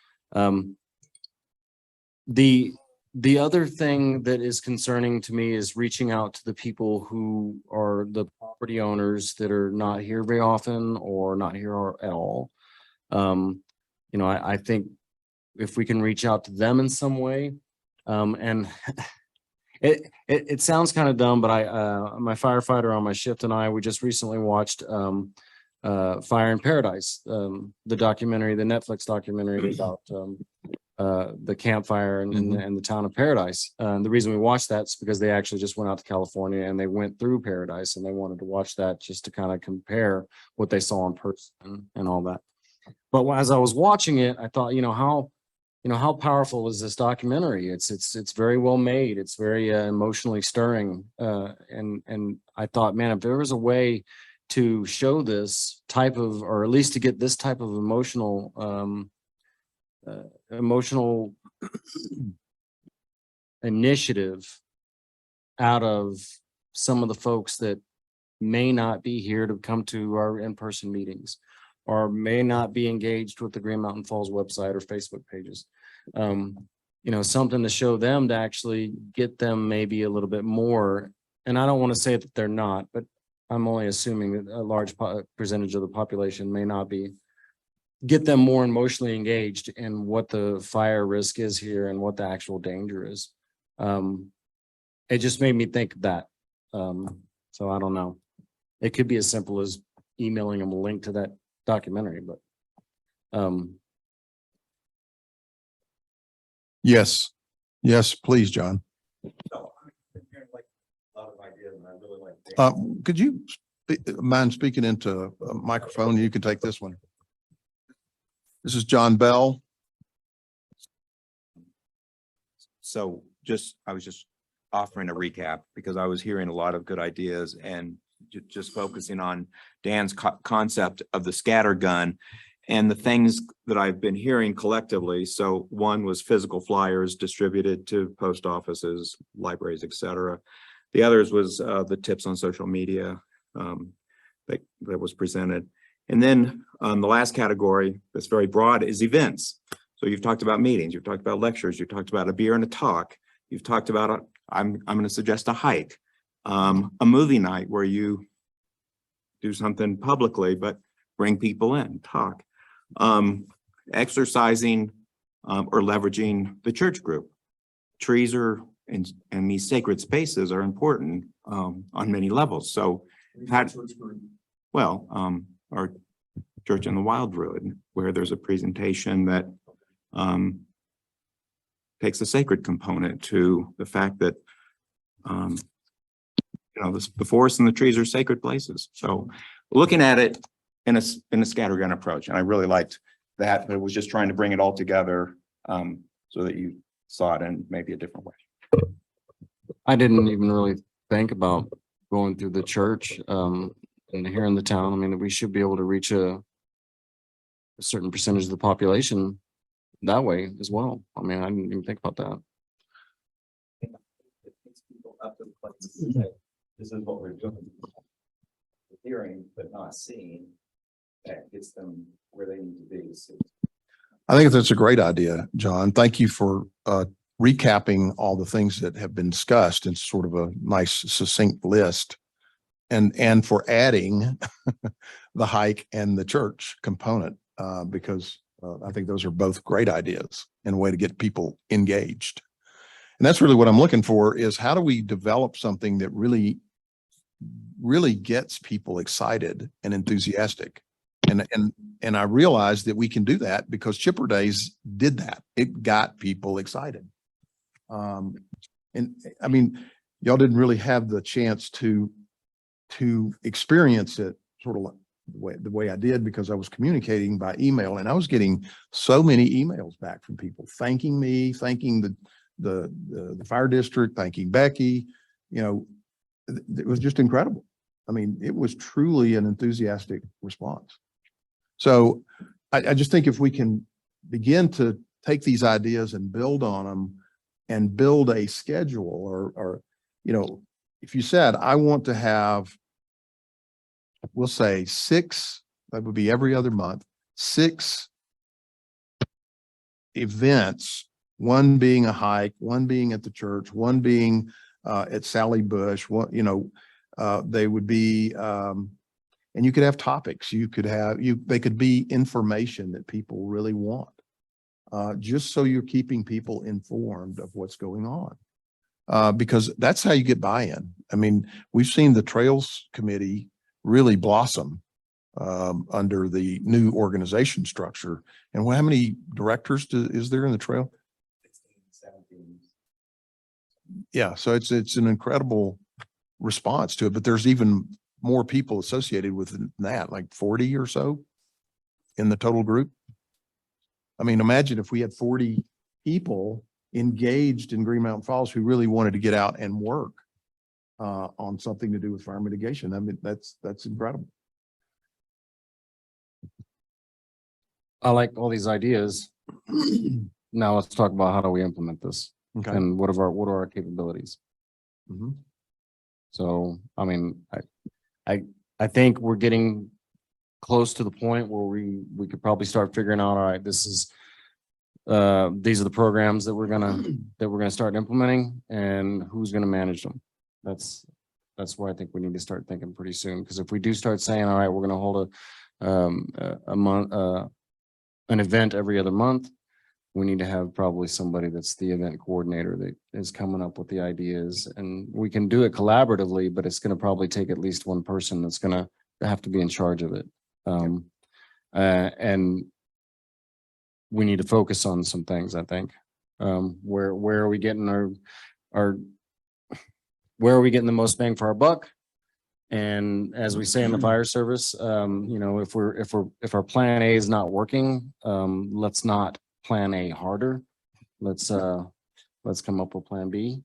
The other thing that is concerning to me is reaching out to the people who are the property owners that are not here very often or not here at all. I think if we can reach out to them in some way, and it sounds kind of dumb, but my firefighter on my shift and we just recently watched Fire in Paradise, the Netflix documentary about the campfire and the town of Paradise. The reason we watched that is because they actually just went out to California and they went through Paradise, and they wanted to watch that just to kind of compare what they saw in person and all that. But as I was watching it, I thought, how powerful is this documentary? It's very well made. It's very emotionally stirring. And I thought, man, if there was a way to show this type of, or at least to get this type of emotional initiative out of some of the folks that may not be here to come to our in-person meetings, or may not be engaged with the Green Mountain Falls website or Facebook pages. Something to show them, to actually get them maybe a little bit more. And I don't want to say that they're not, but I'm only assuming that a large percentage of the population may not be. Get them more emotionally engaged in what the fire risk is here and what the actual danger is. It just made me think of that. So I don't know. It could be as simple as emailing them a link to that documentary, but Yes, yes, please, John. Could you mind speaking into a microphone? You can take this one. This is John Bell. So I was just offering a recap because I was hearing a lot of good ideas and just focusing on Dan's concept of the scatter gun and the things that I've been hearing collectively. So one was physical flyers distributed to post offices, libraries, et cetera. The others was the tips on social media that was presented. And then the last category that's very broad is events. So you've talked about meetings, you've talked about lectures, you've talked about a beer and a talk. You've talked about, I'm going to suggest a hike, a movie night where you do something publicly, but bring people in, talk, exercising or leveraging the church group. Trees are and these sacred spaces are important on many levels. So our Church in the Wildwood, where there's a presentation that takes a sacred component to the fact that the forest and the trees are sacred places. So looking at it in a scattergun approach, and I really liked that, but it was just trying to bring it all together so that you saw it in maybe a different way. I didn't even really think about going through the church and here in the town. I mean, we should be able to reach a certain percentage of the population that way as well. I mean, I didn't even think about that. It takes people up to the place to say, this is what we're doing. Hearing but not seeing, that gets them where they need to be. So I think that's a great idea, John. Thank you for recapping all the things that have been discussed in sort of a nice succinct list, and for adding the hike and the church component because I think those are both great ideas and a way to get people engaged. And that's really what I'm looking for, is how do we develop something that really gets people excited and enthusiastic? And I realized that we can do that because Chipper Days did that. It got people excited. And I mean, y'all didn't really have the chance to experience it sort of the way I did, because I was communicating by email, and I was getting so many emails back from people thanking me, thanking the fire district, thanking Becky. It was just incredible. I mean, it was truly an enthusiastic response. So I just think if we can begin to take these ideas and build on them and build a schedule, or if you said, I want to have, we'll say 6, that would be every other month, 6 events, one being a hike, one being at the church, one being at Sally Bush, they would be, and you could have topics, they could be information that people really want, just so you're keeping people informed of what's going on, because that's how you get buy-in. I mean, we've seen the Trails Committee really blossom under the new organization structure. And how many directors is there in the trail? 16, 17. Yeah, so it's an incredible response to it, but there's even more people associated with that, like 40 or so in the total group. I mean, imagine if we had 40 people engaged in Green Mountain Falls who really wanted to get out and work on something to do with fire mitigation. I mean, that's incredible. I like all these ideas. Now let's talk about how do we implement this, Okay. and what are our capabilities. Mhm. So, I mean, I think we're getting close to the point where we could probably start figuring out, all right, these are the programs that we're gonna start implementing, and who's gonna manage them. That's where I think we need to start thinking pretty soon. Because if we do start saying, all right, we're gonna hold a month, an event every other month, we need to have probably somebody that's the event coordinator that is coming up with the ideas, and we can do it collaboratively, but it's going to probably take at least one person that's going to have to be in charge of it. And we need to focus on some things, I think. Where are we getting where are we getting the most bang for our buck? And as we say in the fire service, you know, if our plan A is not working, let's not plan A harder. Let's come up with plan B.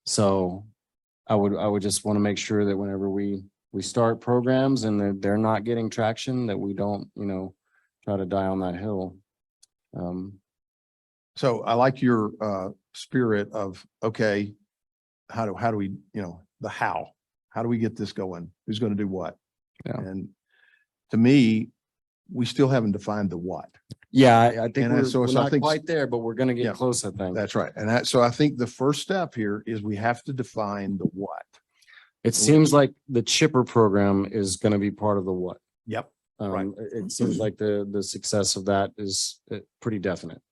So I would just want to make sure that whenever we start programs and they're not getting traction, that we don't, you know, try to die on that hill. So I like your spirit of, okay, how do we, you know, the how do we get this going? Who's going to do what? Yeah. And to me, we still haven't defined the what. Yeah, I think And so we're I not think- quite there, but we're gonna Yeah. get close, I think. That's right. And so I think the first step here is we have to define the what. It seems like the chipper program is gonna be part of the what. Yep. Right. It seems like the success of that is pretty definite.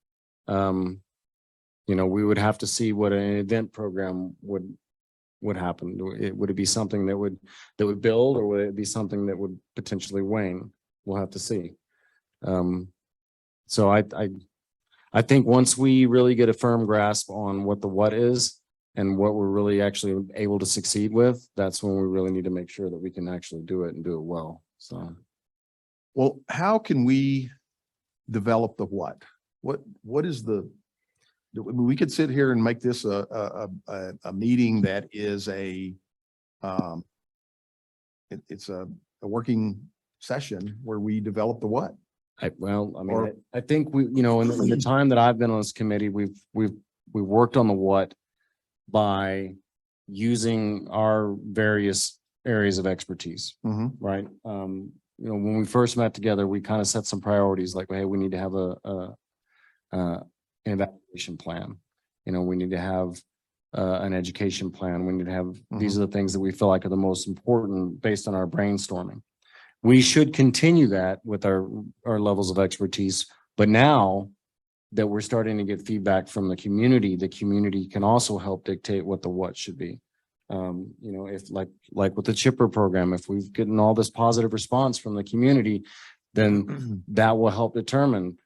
You know, we would have to see what an event program would happen. Would it be something that would build, or would it be something that would potentially wane? We'll have to see. So I think once we really get a firm grasp on what the what is and what we're really actually able to succeed with, that's when we really need to make sure that we can actually do it and do it well. So. Well, how can we develop the what? What is the, we could sit here and make this a meeting that is it's a working session where we develop the what. I Or- think we, you know, in the time that I've been on this committee, we've worked on the what by using our various areas of expertise, Mhm. right? You know, when we first met together, we kind of set some priorities like, hey, we need to have an evaluation plan. You know, we need to have an education plan. We need to have, these are the things that we feel like are the most important based on our brainstorming. We should continue that with our levels of expertise, but now that we're starting to get feedback from the community can also help dictate what the what should be. You know, if like with the chipper program, if we've gotten all this positive response from the community, then that will help determine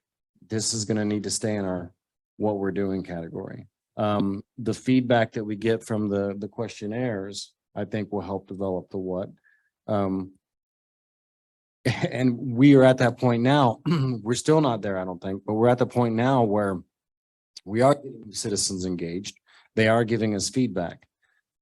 this is going to need to stay in our what we're doing category. The feedback that we get from the questionnaires, I think will help develop the what. And we are at that point now, we're still not there, I don't think, but we're at the point now where we are getting citizens engaged. They are giving us feedback.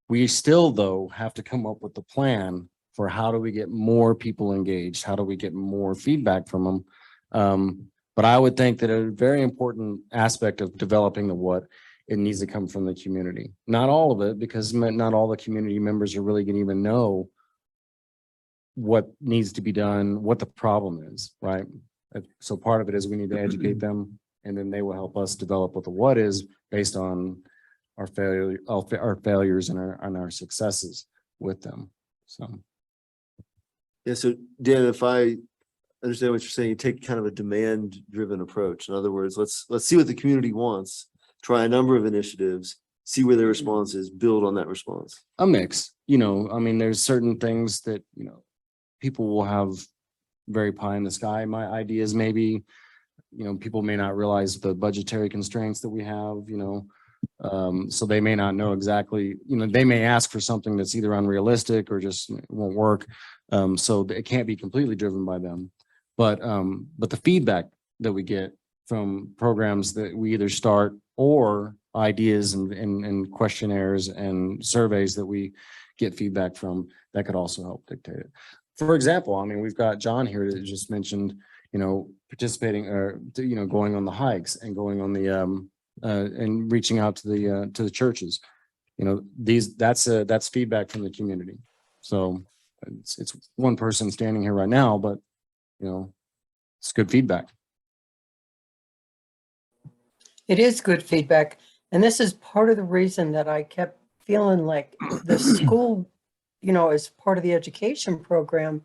We still, though, have to come up with the plan for how do we get more people engaged? How do we get more feedback from them? But I would think that a very important aspect of developing the what, it needs to come from the community. Not all of it, because not all the community members are really going to even know what needs to be done, what the problem is, right? So part of it is we need to educate them, and then they will help us develop what the what is based on our failures and our successes with them. So. Yeah, so Dan, if I understand what you're saying, you take kind of a demand-driven approach. In other words, let's see what the community wants, try a number of initiatives, see where their response is, build on that response. A mix, you know, I mean, there's certain things that, you know, people will have very pie in the sky. My ideas maybe, you know, people may not realize the budgetary constraints that we have, you know, so they may not know exactly, you know, they may ask for something that's either unrealistic or just won't work. So it can't be completely driven by them. But the feedback that we get from programs that we either start or ideas and questionnaires and surveys that we get feedback from, that could also help dictate it. For example, I mean, we've got John here that just mentioned, you know, participating or, you know, going on the hikes and going on the, and reaching out to the churches. You know, that's feedback from the community. So it's one person standing here right now, but, you know, it's good feedback. It is good feedback. And this is part of the reason that I kept feeling like the school, you know, as part of the education program,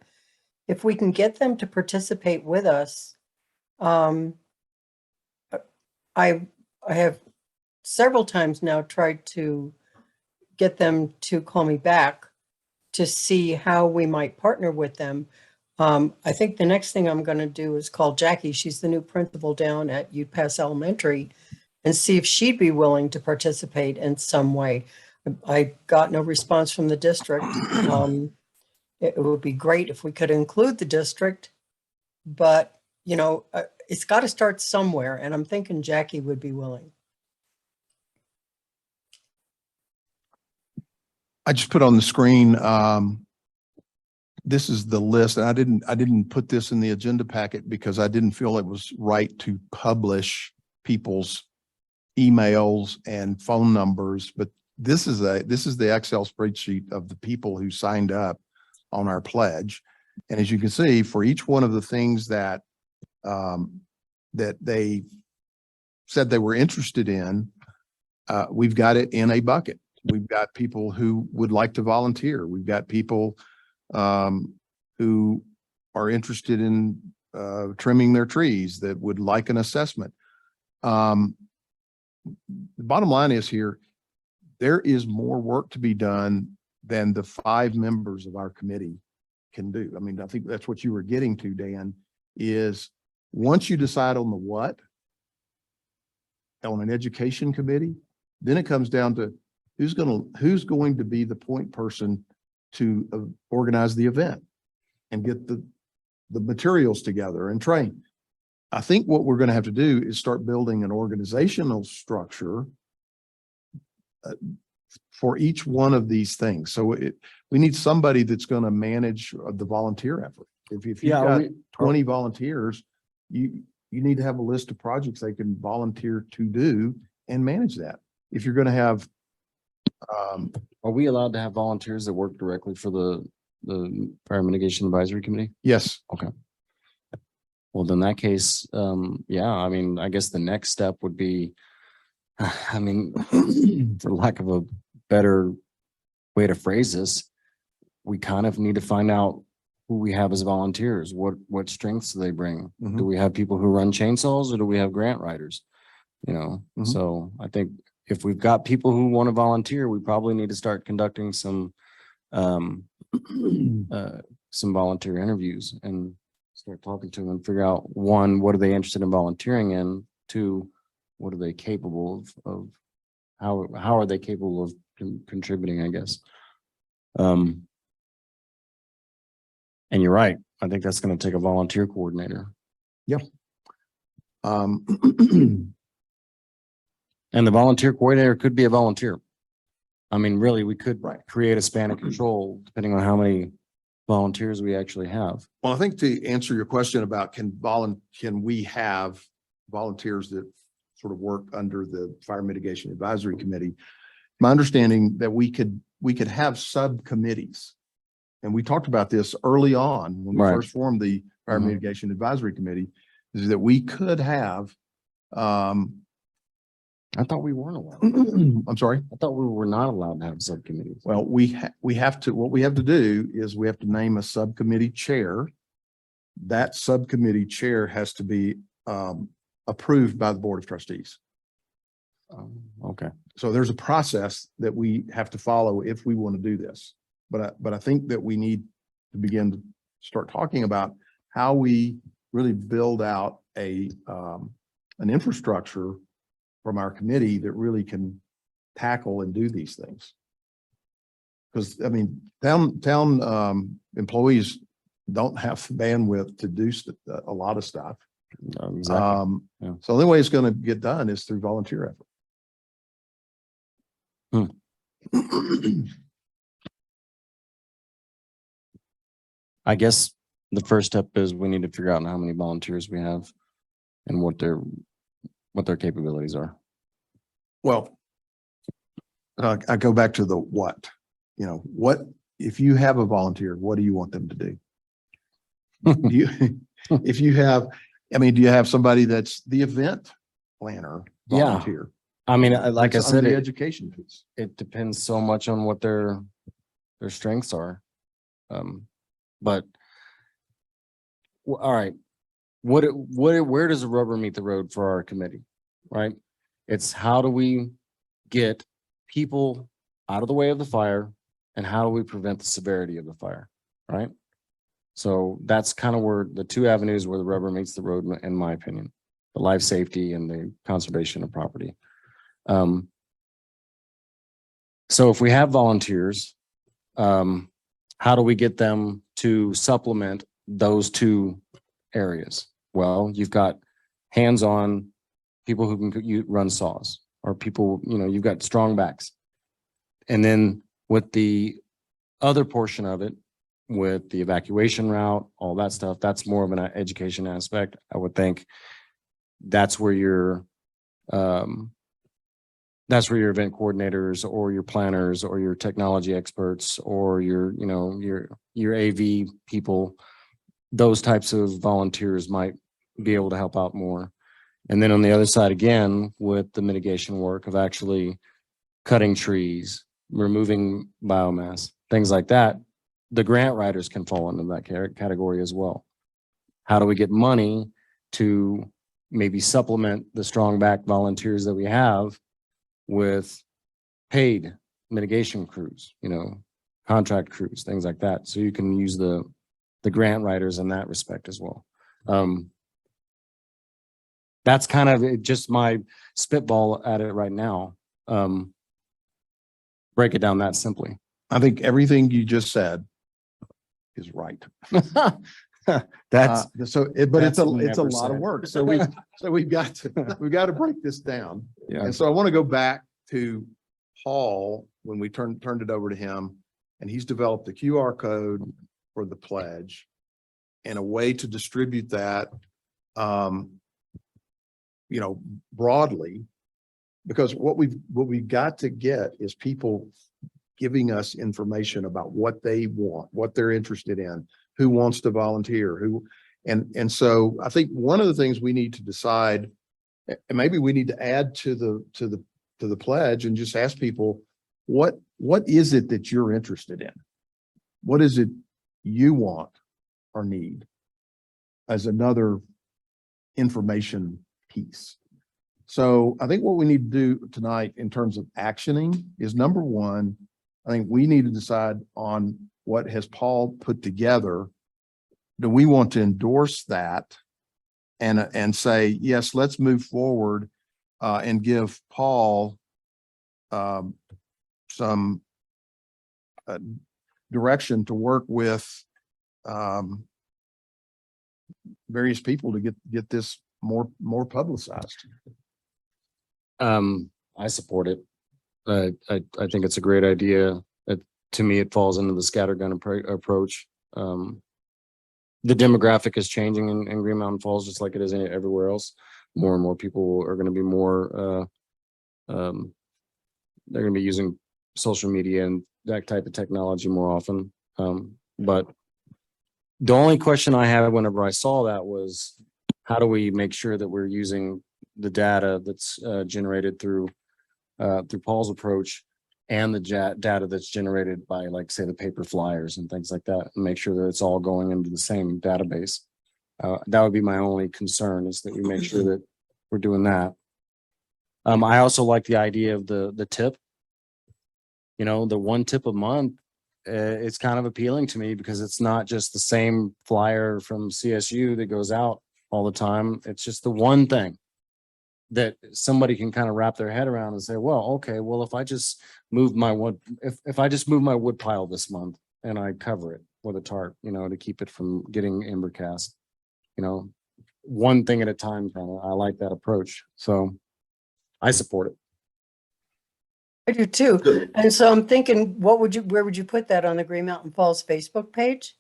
if we can get them to participate with us, I have several times now tried to get them to call me back to see how we might partner with them. I think the next thing I'm going to do is call Jackie. She's the new principal down at UPass Elementary, and see if she'd be willing to participate in some way. I got no response from the district. It would be great if we could include the district, but it's got to start somewhere, and I'm thinking Jackie would be willing. I just put on the screen, this is the list. And I didn't put this in the agenda packet because I didn't feel it was right to publish people's emails and phone numbers, but this is the Excel spreadsheet of the people who signed up on our pledge. And as you can see, for each one of the things that they said they were interested in, we've got it in a bucket. We've got people who would like to volunteer. We've got people who are interested in trimming their trees that would like an assessment. The bottom line is here, there is more work to be done than the 5 members of our committee can do. I mean, I think that's what you were getting to, Dan, is once you decide on the what on an education committee, then it comes down to who's going to be the point person to organize the event and get the materials together and train. I think what we're going to have to do is start building an organizational structure for each one of these things. So we need somebody that's going to manage the volunteer effort. If you've got 20 volunteers, you need to have a list of projects they can volunteer to do and manage that. If you're going to have, Are we allowed to have volunteers that work directly for the Fire Mitigation Advisory Committee? yes, Well, in that case, yeah, I mean, I guess the next step would be, I mean, for lack of a better way to phrase this, we kind of need to find out who we have as volunteers. What strengths do they bring? Mhm. Do we have people who run chainsaws, or do we have grant writers? Mhm. So I think if we've got people who want to volunteer, we probably need to start conducting some volunteer interviews and start talking to them and figure out, 1, what are they interested in volunteering in? 2, what are they capable of how are they capable of contributing, I guess. And you're right. I think that's going to take a volunteer coordinator. um, And the volunteer coordinator could be a volunteer. I mean, really, we could Right. create a span of control depending on how many volunteers we actually have. well, I think to answer your question about can we have volunteers that sort of work under the Fire Mitigation Advisory Committee? My understanding that we could have subcommittees. And we talked about this early on when we Right. first formed the Fire Mhm. Mitigation Advisory Committee, is that we could have, I thought we weren't allowed. I'm sorry. I thought we were not allowed to have subcommittees. Well, what we have to do is we have to name a subcommittee chair. That subcommittee chair has to be approved by the Board of Trustees. Okay. So there's a process that we have to follow if we want to do this. But I think that we need to begin to start talking about how we really build out an infrastructure from our committee that really can tackle and do these things. Because I mean, town employees don't have bandwidth to do a lot of stuff. Exactly. Yeah. So the only way it's going to get done is through volunteer effort. I guess the first step is we need to figure out how many volunteers we have and what their capabilities are. Well, I go back to the what, what, if you have a volunteer, what do you want them to do? If you have, do you have somebody that's the event planner Yeah. volunteer? I mean, like I That's under said, the it education piece. depends so much on what their strengths are. But all right, where does the rubber meet the road for our committee, right? It's how do we get people out of the way of the fire, and how do we prevent the severity of the fire, right? So that's kind of where the 2 avenues where the rubber meets the road, in my opinion. the life safety and the conservation of property. So if we have volunteers, how do we get them to supplement those two areas? Well, you've got hands-on people who can run saws, or people, you've got strong backs. And then with the other portion of it, with the evacuation route, all that stuff, that's more of an education aspect. I would think that's where your event coordinators or your planners or your technology experts or your AV people, those types of volunteers might be able to help out more. And then on the other side, again, with the mitigation work of actually cutting trees, removing biomass, things like that, the grant writers can fall into that category as well. How do we get money to maybe supplement the strong back volunteers that we have with paid mitigation crews, contract crews, things like that. So you can use the grant writers in that respect as well. That's kind of just my spitball at it right now. Break it down that simply. I think everything you just said is right. That's But it's a that's lot never of said. work. So we've got to break this down. yeah. And so I want to go back to Paul when we turned it over to him, and he's developed the QR code for the pledge and a way to distribute that, broadly, because what we've got to get is people giving us information about what they want, what they're interested in, who wants to volunteer, and so I think one of the things we need to decide, and maybe we need to add to the pledge and just ask people, what is it that you're interested in? What is it you want or need as another information piece? So I think what we need to do tonight in terms of actioning is, number one, I think we need to decide on what has Paul put together. Do we want to endorse that and say, yes, let's move forward and give Paul some direction to work with various people to get this more publicized? I support it. I think it's a great idea. To me, it falls into the scattergun approach. The demographic is changing in Green Mountain Falls, just like it is everywhere else. More and more people are going to be they're going to be using social media and that type of technology more often. But the only question I had whenever I saw that was, how do we make sure that we're using the data that's generated through Paul's approach and the data that's generated by, like, say, the paper flyers and things like that, and make sure that it's all going into the same database. That would be my only concern, is that we make sure that we're doing that. I also like the idea of the tip. The one tip a month. It's kind of appealing to me because it's not just the same flyer from CSU that goes out all the time. It's just the one thing that somebody can kind of wrap their head around and say, well, okay, well, if I just move my wood, if I just move my wood pile this month and I cover it with a tarp, to keep it from getting ember cast, one thing at a time, I like that approach. So I support it. I do too. And so I'm thinking, where would you put that on the Green Mountain Falls Facebook page?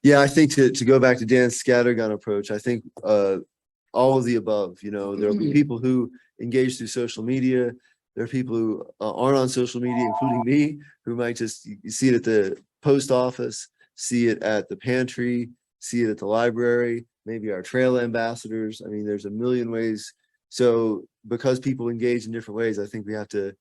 Yeah, I think to go back to Dan's scattergun approach, I think all of the above, there'll be people who engage through social media. There are people who aren't on social media, including me, who might just see it at the post office, see it at the pantry, see it at the library, maybe our trail ambassadors. I mean, there's a million ways. So because people engage in different ways, I think we have to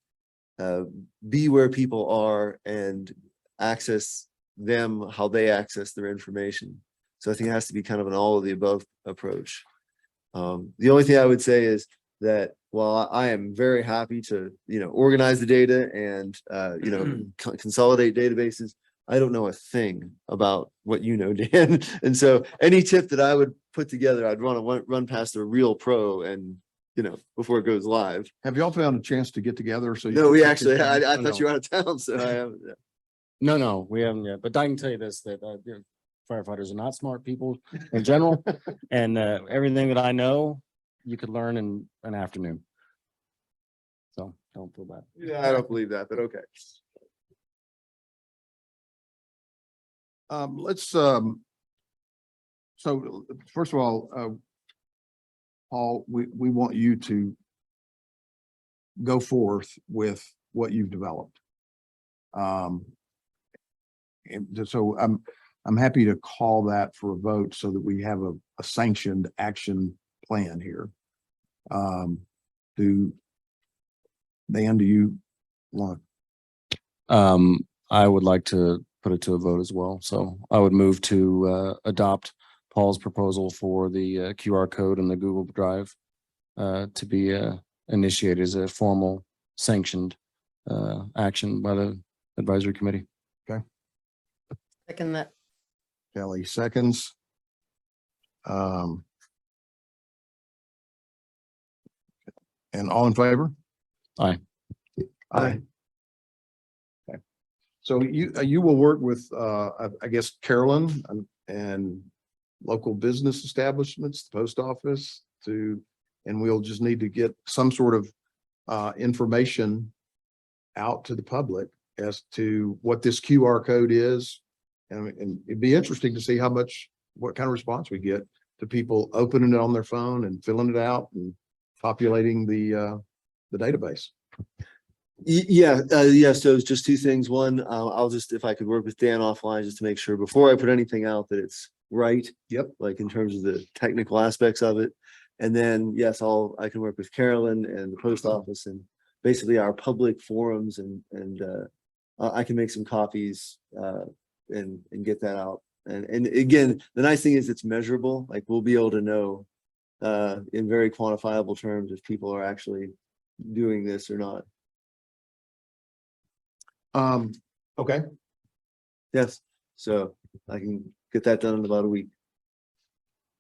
be where people are and access them how they access their information. So I think it has to be kind of an all of the above approach. The only thing I would say is that while I am very happy to, organize the data and, consolidate databases, I don't know a thing about what Dan. And so any tip that I would put together, I'd run past a real pro and, before it goes live. Have y'all found a chance to get together? So you No, can we break actually, this down? I No, thought no. you were out of town, so I haven't. Yeah. No, we haven't yet, but I can tell you this, that firefighters are not smart people in general. And everything that I know, you could learn in an afternoon. So don't feel bad. Yeah, I don't believe that, but okay. So first of all, Paul, we want you to go forth with what you've developed. And so I'm happy to call that for a vote so that we have a sanctioned action plan here. Dan, do you want? I would like to put it to a vote as well. So I would move to adopt Paul's proposal for the QR code in the Google Drive to be initiated as a formal sanctioned action by the advisory committee. Second that. Kelly seconds. And all in favor? Aye. Aye. Okay. So you will work with, I guess, Carolyn and local business establishments, the post office and we'll just need to get some sort of information out to the public as to what this QR code is. And it'd be interesting to see what kind of response we get to people opening it on their phone and filling it out and populating the database. Yeah. So it's just two things. One, I'll just, if I could work with Dan offline, just to make sure before I put anything out that it's right. Yep. Like in terms of the technical aspects of it. And then, yes, I can work with Carolyn and the post office and basically our public forums and I can make some copies and get that out. And again, the nice thing is it's measurable. Like we'll be able to know in very quantifiable terms if people are actually doing this or not. Okay. Yes. So I can get that done in about a week.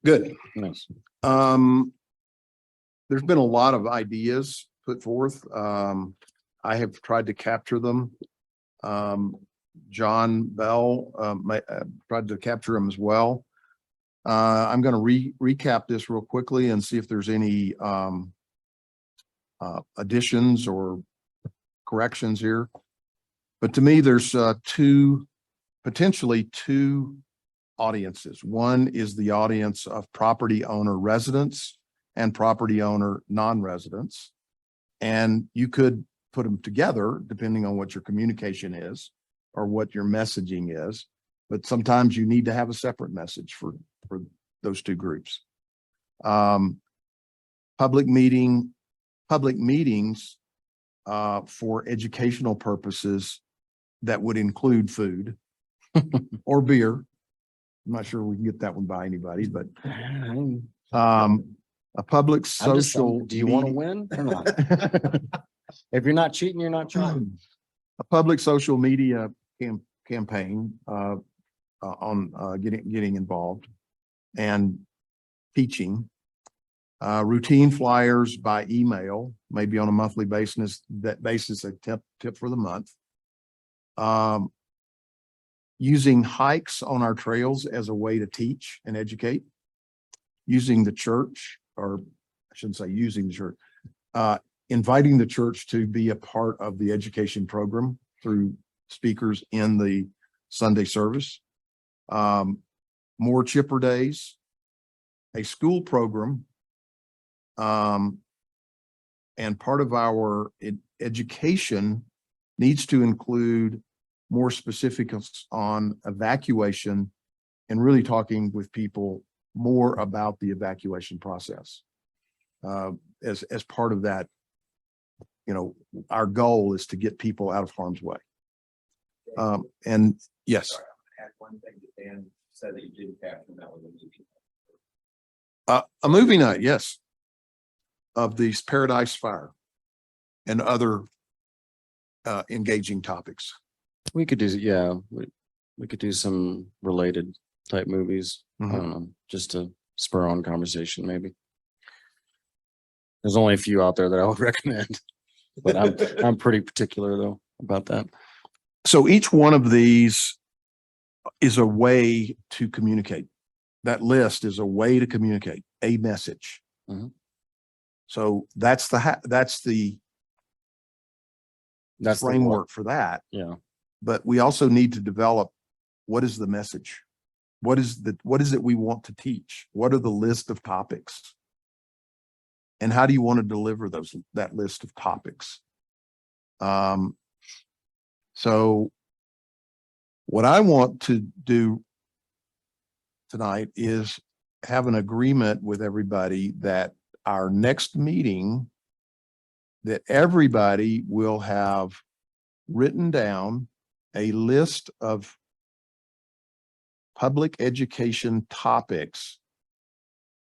Good. Nice. There's been a lot of ideas put forth. I have tried to capture them. John Bell tried to capture them as well. I'm going to recap this real quickly and see if there's any additions or corrections here. But to me, there's potentially two audiences. One is the audience of property owner residents and property owner non-residents. And you could put them together depending on what your communication is or what your messaging is. But sometimes you need to have a separate message for those two groups. Public meetings for educational purposes that would include food or beer. I'm not sure we can get that one by anybody, but a public social. Do you want to win or not? If you're not cheating, you're not trying. A public social media campaign on getting involved and teaching. Routine flyers by email, maybe on a monthly basis, a tip for the month. Using hikes on our trails as a way to teach and educate. Using the church, or I shouldn't say using the church, inviting the church to be a part of the education program through speakers in the Sunday service. More chipper days, a school program. And part of our education needs to include more specifics on evacuation and really talking with people more about the evacuation process. As part of that, our goal is to get people out of harm's way. And yes. Add one thing that Dan said that you didn't capture, that was a movie. A movie night, yes. Of these Paradise Fire and other engaging topics. We could do, yeah, we could do some related type movies. I Mhm. don't know, just to spur on conversation, maybe. There's only a few out there that I would recommend, but I'm pretty particular though about that. So each one of these is a way to communicate. That list is a way to communicate a message. Mhm. So that's the That's the framework for that. Yeah. But we also need to develop, what is the message? What is it we want to teach? What are the list of topics? And how do you want to deliver that list of topics? So what I want to do tonight is have an agreement with everybody that our next meeting, that everybody will have written down a list of public education topics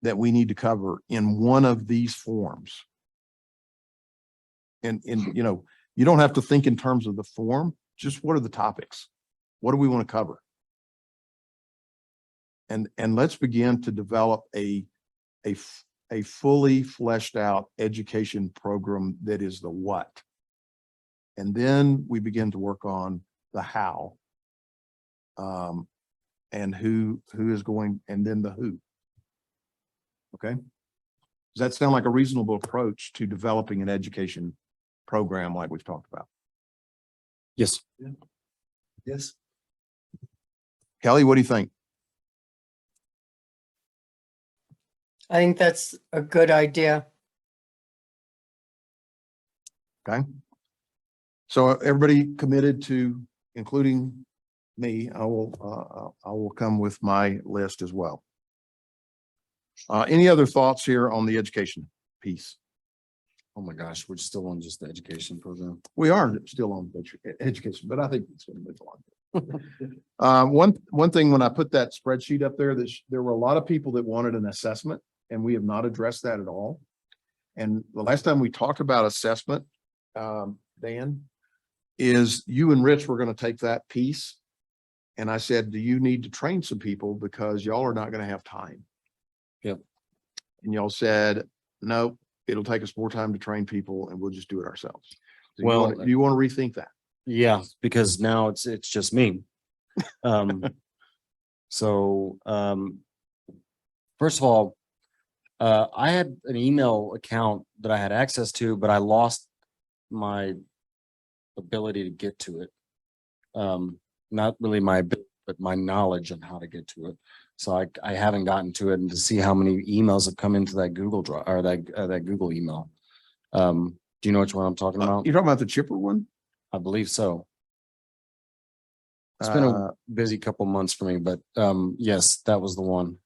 that we need to cover in one of these forms. And you don't have to think in terms of the form, just what are the topics? What do we want to cover? And let's begin to develop a fully fleshed out education program that is the what. And then we begin to work on the how. And who is going, and then the who. Okay. Does that sound like a reasonable approach to developing an education program like we've talked about? Yes. Yes. Kelly, what do you think? I think that's a good idea. Okay. So everybody committed to, including me, I will come with my list as well. Any other thoughts here on the education piece? Oh my gosh, we're still on just the education program. We are still on education, but I think it's going to move on. One thing, when I put that spreadsheet up there, there were a lot of people that wanted an assessment, and we have not addressed that at all. And the last time we talked about assessment, Dan, is you and Rich were going to take that piece. And I said, do you need to train some people because y'all are not going to have time? Yep. And y'all said, no, it'll take us more time to train people and we'll just do it ourselves. Do Well, you want to rethink that? yeah, because now it's just me. First of all, I had an email account that I had access to, but I lost my ability to get to it. Not really my ability, but my knowledge on how to get to it. So I haven't gotten to it, and to see how many emails have come into that Google Drive or that Google email. Do you know which one I'm talking about? You're talking about the chipper one? I believe so. It's been a busy couple months for me, but yes, that was the one.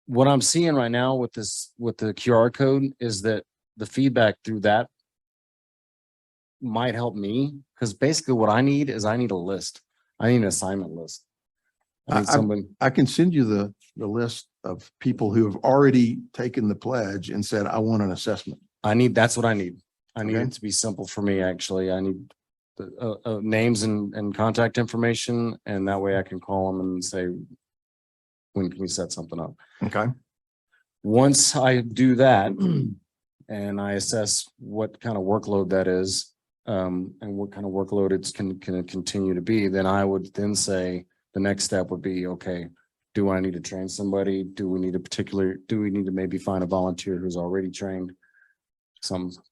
What I'm seeing right now with the QR code is that the feedback through that might help me, because basically what I need is a list. I need an assignment list. I need somebody. I can send you the list of people who have already taken the pledge and said, I want an assessment. That's what I need. I need Okay. it to be simple for me, actually. I need the names and contact information, and that way I can call them and say, when can we set something up? Okay. Once I do that and I assess what kind of workload that is, and what kind of workload it's can continue to be, then I would then say the next step would be, okay, do I need to train somebody? Do we need to maybe find a volunteer who's already trained?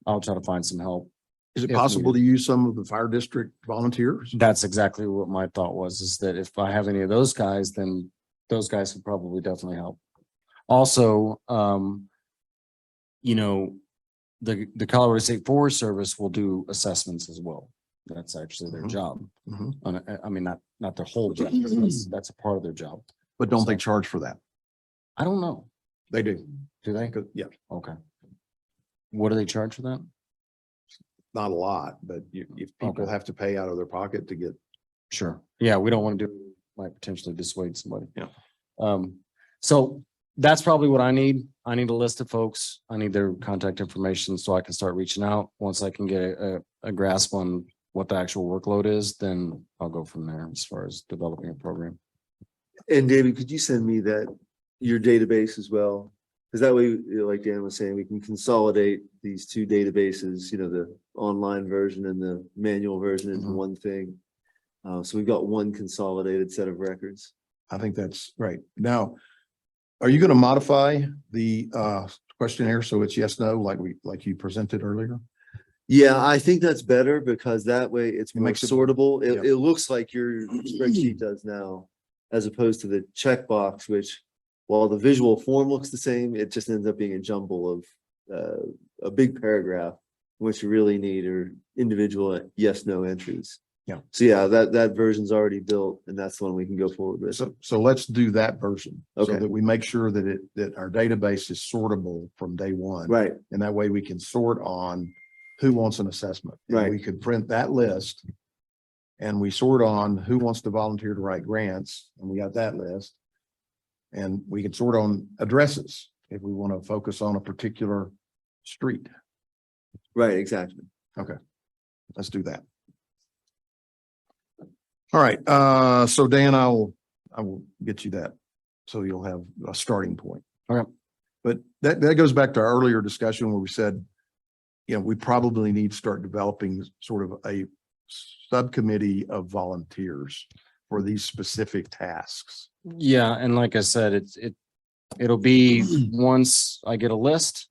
I'll try to find some help. Is it If possible to needed. use some of the fire district volunteers? That's exactly what my thought was, is that if I have any of those guys, then those guys could probably definitely help. Also, the Colorado State Forest Service will do assessments as well. That's actually their Mhm. job. Mhm. I mean, not their whole job. That's a part of their job. But don't they charge for that? I don't know. They do. Do they? Yeah, Okay. What do they charge for that? not a lot, but if people Okay. have to pay out of their pocket to get, Sure. Yeah, we don't want to do, might potentially dissuade somebody. Yeah. So that's probably what I need. I need a list of folks. I need their contact information so I can start reaching out. Once I can get a grasp on what the actual workload is, then I'll go from there as far as developing a program. And David, could you send me your database as well? Because that way, like Dan was saying, we can consolidate these two databases, the online version and the manual version into Mhm. one thing. So we've got one consolidated set of records. I think that's right. Now, are you going to modify the questionnaire so it's yes, no, like you presented earlier? Yeah, I think that's better because that way it's It more makes it- sortable. yeah. It looks like your spreadsheet does now, as opposed to the checkbox, which while the visual form looks the same, it just ends up being a jumble of a big paragraph. What you really need are individual yes, no entries. Yeah. So yeah, that version's already built and that's the one we can go forward with. So let's do that version. So Okay. that we make sure that our database is sortable from day one. Right, And that way we can sort on who wants an assessment. And Right. we could print that list. And we sort on who wants to volunteer to write grants, and we got that list. And we can sort on addresses if we want to focus on a particular street. right, exactly. Let's do that. All right, so Dan, I will get you that. So you'll have a starting point. Okay. But that goes back to our earlier discussion where we said, we probably need to start developing sort of a subcommittee of volunteers for these specific tasks. Yeah, and like I said, it'll be once I get a list,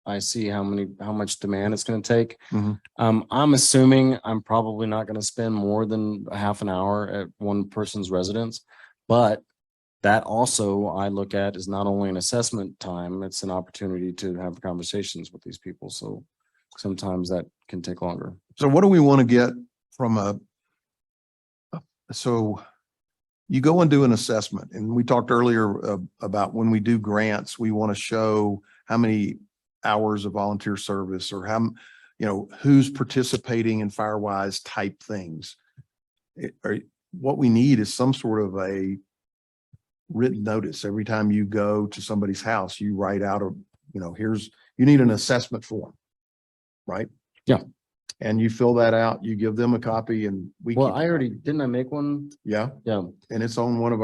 I see how much demand it's gonna take. Mhm. I'm assuming I'm probably not gonna spend more than a half an hour at one person's residence. But that also I look at is not only an assessment time, it's an opportunity to have conversations with these people. So sometimes that can take longer. So what do we want to get from so you go and do an assessment, and we talked earlier about when we do grants, we want to show how many hours of volunteer service or who's participating in Firewise type things. What we need is some sort of a written notice. Every time you go to somebody's house, you write out you need an assessment form, right? Yeah. And you fill that out, you give them a copy, and we. Well, keep I a already, copy. didn't I make one? Yeah, Yeah. and it's on one of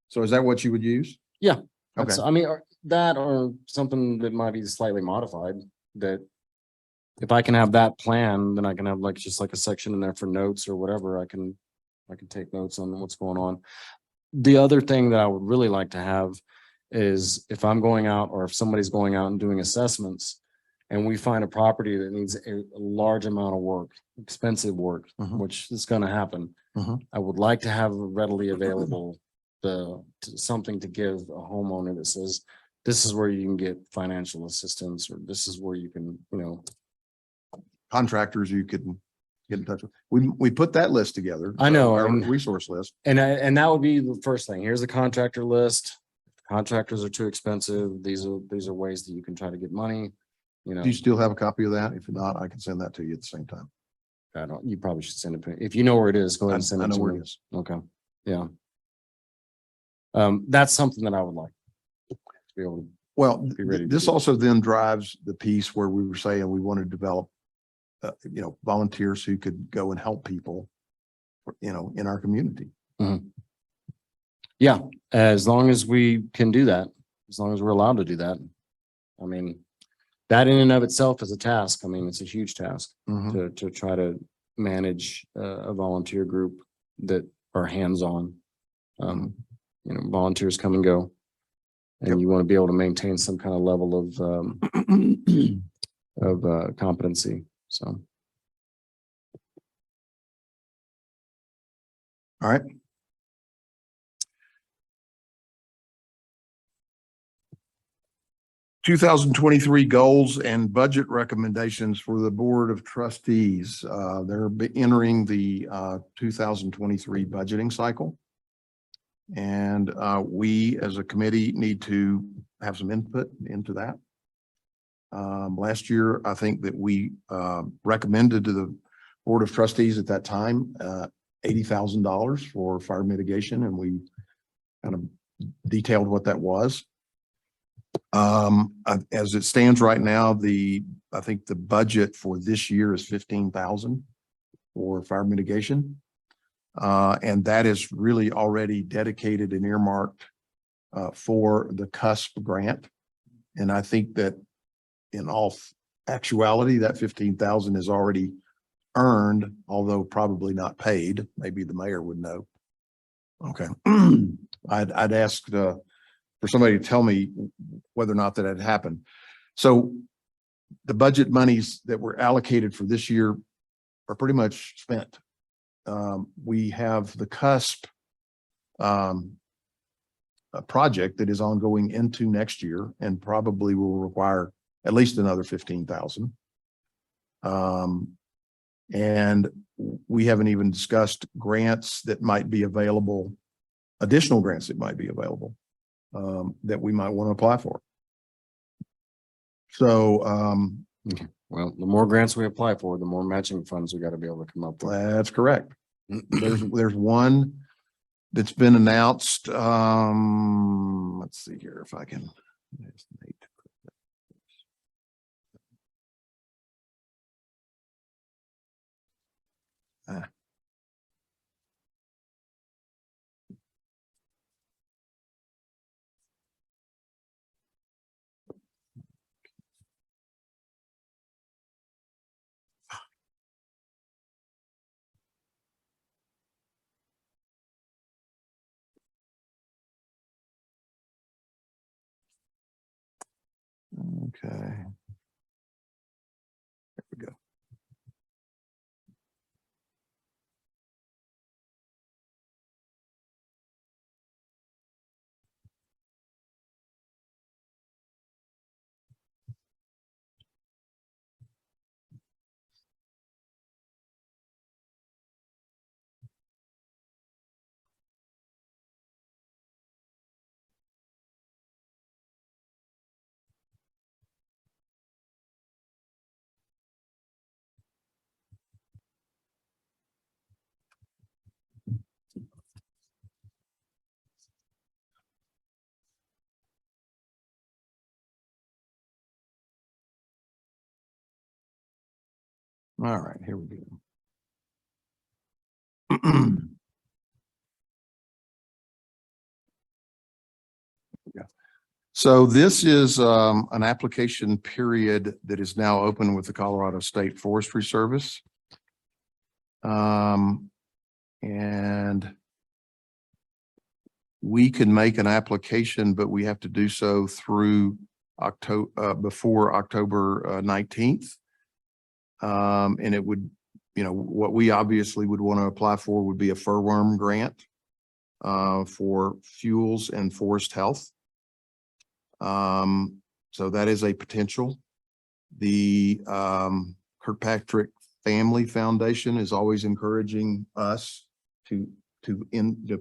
so is that what you would use? Yeah. Okay, That's, I mean, or something that might be slightly modified, that if I can have that plan, then I can have just a section in there for notes or whatever. I can take notes on what's going on. The other thing that I would really like to have is if I'm going out or if somebody's going out and doing assessments and we find a property that needs a large amount of work, expensive work, Mhm. which is going to happen. Mhm. I would like to have readily available something to give a homeowner that says, this is where you can get financial assistance, or this is where you can, contractors you can get in touch with. We put that list together. I know, Our and- resource list. and that would be the first thing. Here's the contractor list. Contractors are too expensive. These are ways that you can try to get money, Do you still have a copy of that? If not, I can send that to you at the same time. you probably should send it. If you know where it is, go ahead and send I it know to where me. it is. Okay, yeah. That's something that I would like to be able to. Well, Be ready to this do. also then drives the piece where we were saying we want to develop, volunteers who could go and help people, in our community. Yeah, as long as we can do that, as long as we're allowed to do that. I mean, that in and of itself is a task. I mean, it's a huge task Mhm. to try to manage a volunteer group that are hands-on. Volunteers come and go. Yep. And you want to be able to maintain some kind of level of competency, so. All right. (2023) goals and budget recommendations for the Board of Trustees. They're entering the 2023 budgeting cycle. And we as a committee need to have some input into that. Last year, I think that we recommended to the Board of Trustees at that time $80,000 for fire mitigation, and we kind of detailed what that was. As it stands right now, I think the budget for this year is 15,000 for fire mitigation. And that is really already dedicated and earmarked for the CUSP grant. And I think that in all actuality, that 15,000 is already earned, although probably not paid. Maybe the mayor would know. Okay. I'd ask for somebody to tell me whether or not that had happened. So the budget monies that were allocated for this year are pretty much spent. We have the CUSP a project that is ongoing into next year and probably will require at least another 15,000. And we haven't even discussed grants that might be available, additional grants that might be available, that we might want to apply for. So Well, the more grants we apply for, the more matching funds we got to be able to come up with. that's correct. There's one that's been announced. Let's see here if I can. There's Nate. Okay. There we go. All right, here we go. Yeah. So this is an application period that is now open with the Colorado State Forestry Service. And we can make an application, but we have to do so through October, before October 19th. And it would, you know, what we obviously would want to apply for would be a furworm grant for fuels and forest health. So that is a potential. The Kirkpatrick Family Foundation is always encouraging us to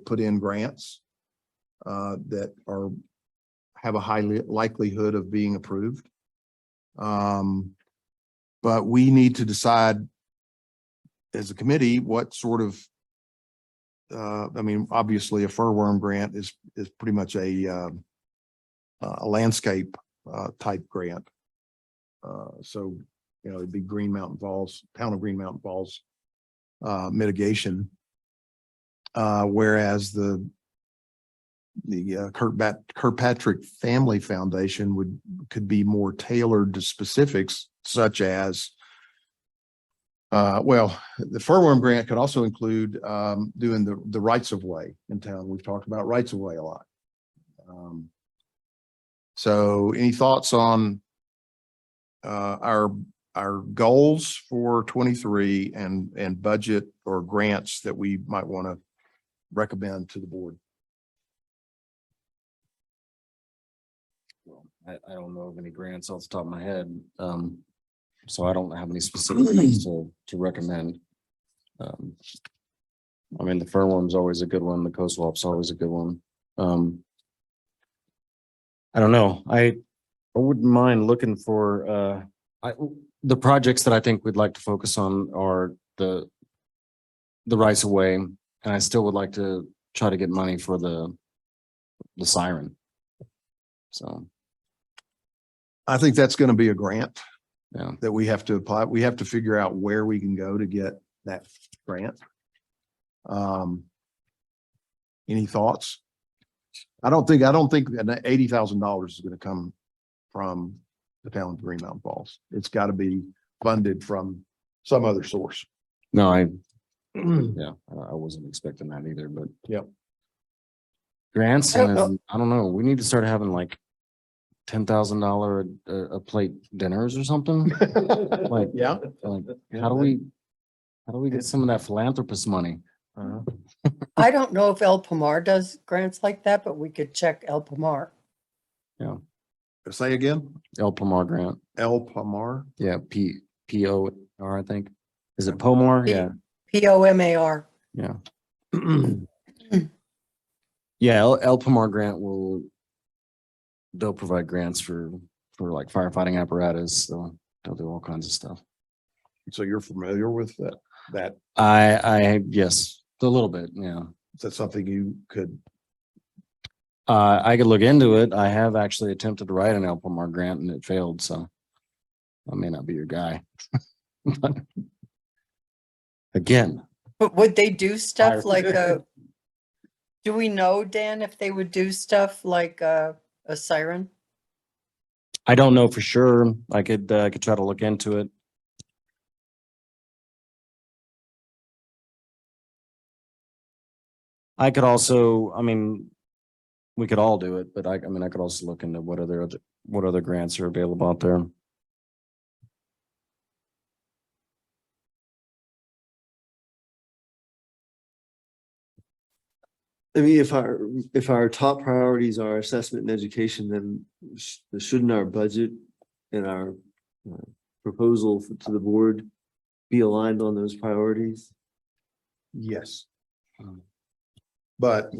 put in grants that have a high likelihood of being approved. But we need to decide as a committee what sort of, I mean, obviously a furworm grant is pretty much a landscape type grant. So, you know, it'd be Green Mountain Falls, town of Green Mountain Falls mitigation. Whereas the Kirkpatrick Family Foundation could be more tailored to specifics, such as, well, the furworm grant could also include doing the rights of way in town. We've talked about rights of way a lot. So any thoughts on our goals for 23 and budget or grants that we might want to recommend to the board? I don't know of any grants off the top of my head. So I don't have any specific things to recommend. I mean, the furworm's always a good one. The coast swap's always a good one. I don't know. I wouldn't mind looking for, the projects that I think we'd like to focus on are the rights of way. And I still would like to try to get money for the siren. So. I think that's going to be a grant Yeah. that we have to apply. We have to figure out where we can go to get that grant. Any thoughts? I don't think $80,000 is going to come from the town of Green Mountain Falls. It's got to be funded from some other source. No, yeah, I wasn't expecting that either, but. Yep. Grants, I don't know. and I don't know, we need to start having like $10,000 a plate dinners or something. Like, Yeah. like, how do we get some of that philanthropist money? I don't know if El Pomar does grants like that, but we could check El Pomar. Say again, El Pomar grant, El Pomar. yeah, POR, I think. Is it Pomar? Yeah, POMAR. yeah. Yeah, El Pomar grant they'll provide grants for like firefighting apparatus, so they'll do all kinds of stuff. So you're familiar with that? Yes, a little bit, yeah. Is that something you could? I could look into it. I have actually attempted to write an El Pomar grant and it failed, so I may not be your guy. But again, But would they do stuff Fire. like do we know, Dan, if they would do stuff like a siren? I don't know for sure. I could try to look into it. I could also, I mean, we could all do it, but I mean, I could also look into what other grants are available out there. I mean, if our top priorities are assessment and education, then shouldn't our budget and our proposal to the board be aligned on those priorities? Yes. But,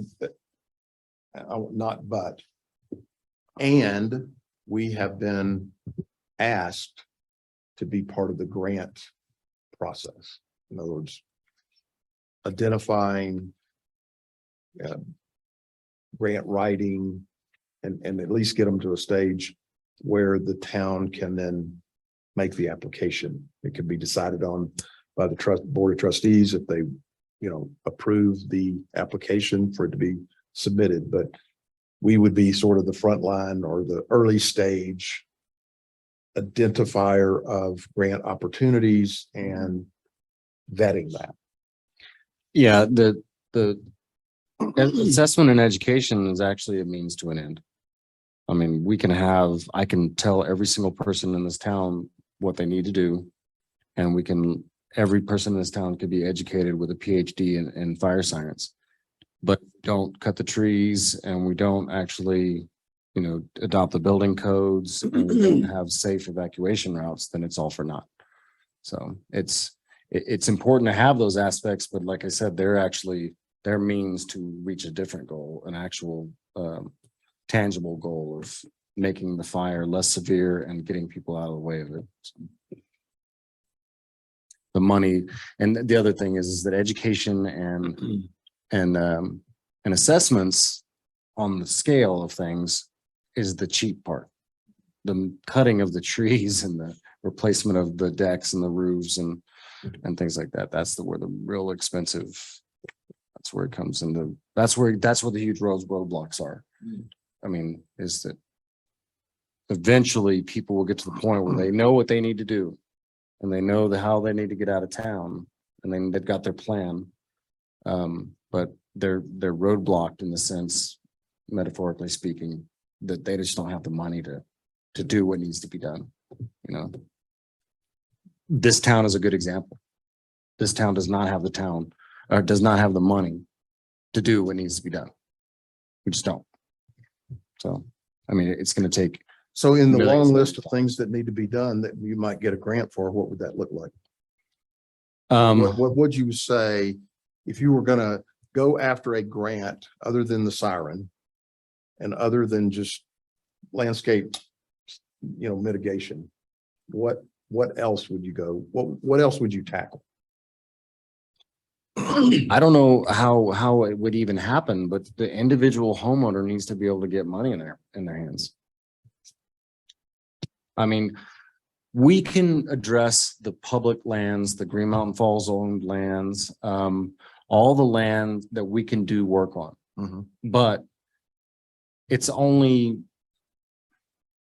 not but. And we have been asked to be part of the grant process. In other words, identifying grant writing and at least get them to a stage where the town can then make the application. It can be decided on by the board of trustees if they, approve the application for it to be submitted, but we would be sort of the front line or the early stage identifier of grant opportunities and vetting that. Yeah, the assessment and education is actually a means to an end. I mean, I can tell every single person in this town what they need to do. And every person in this town could be educated with a PhD in fire science. But don't cut the trees and we don't actually, adopt the building codes and we don't have safe evacuation routes, then it's all for naught. So it's important to have those aspects, but like I said, they're means to reach a different goal, an actual tangible goal of making the fire less severe and getting people out of the way of it. The money, and the other thing is that education and assessments on the scale of things is the cheap part. The cutting of the trees and the replacement of the decks and the roofs and things like that. That's where the real expensive. That's where it comes into. That's where the huge roadblocks are. I mean, is that eventually people will get to the point where they know what they need to do. And they know how they need to get out of town, and then they've got their plan. But they're roadblocked in the sense, metaphorically speaking, that they just don't have the money to do what needs to be done. This town is a good example. This town does not have the money to do what needs to be done. We just don't. So, I mean, it's going to take. So in the Millions long of list of things that need to be done that you might get a grant for, what would that look like? What What would you say if you were gonna go after a grant other than the siren and other than just landscape, mitigation? What else would you go? What else would you tackle? I don't know how it would even happen, but the individual homeowner needs to be able to get money in their hands. I mean, we can address the public lands, the Green Mountain Falls owned lands, all all the land that we can do work on. Mhm. But it's only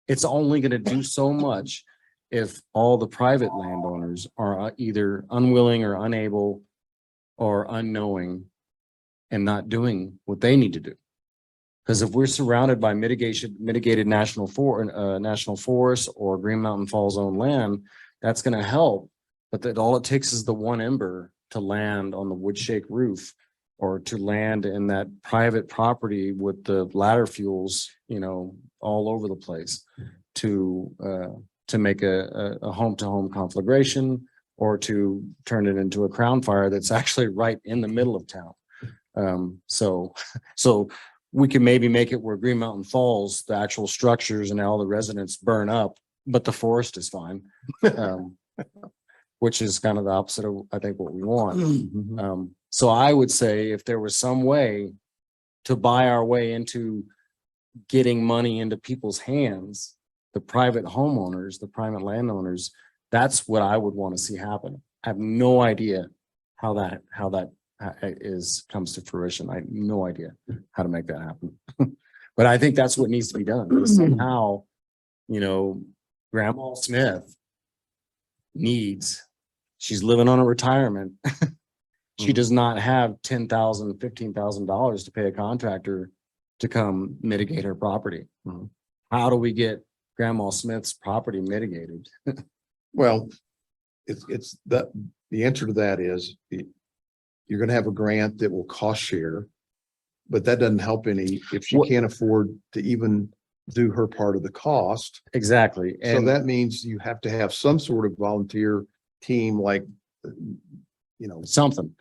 going to do so much if all the private landowners are either unwilling or unable or unknowing and not doing what they need to do. Because if we're surrounded by mitigated national forest or Green Mountain Falls owned land, that's going to help. But that all it takes is the one ember to land on the wood shake roof or to land in that private property with the ladder fuels, all over the place to make a home-to-home conflagration or to turn it into a crown fire that's actually right in the middle of town. So we can maybe make it where Green Mountain Falls, the actual structures and all the residents burn up, but the forest is fine. Which is kind of the opposite of, I think, what we want. So I would say if there was some way to buy our way into getting money into people's hands, the private homeowners, the private landowners, that's what I would want to see happen. I have no idea how that comes to fruition. I have no idea how to make that happen. But I think that's what needs to be done. Somehow, Grandma Smith she's living on a retirement. She does not have $10,000, $15,000 to pay a contractor to come mitigate her property. How do we get Grandma Smith's property mitigated? Well, it's that, the answer to that is you're going to have a grant that will cost share, but that doesn't help any if she What- can't afford to even do her part of the cost. Exactly. So And that means you have to have some sort of volunteer team, like, something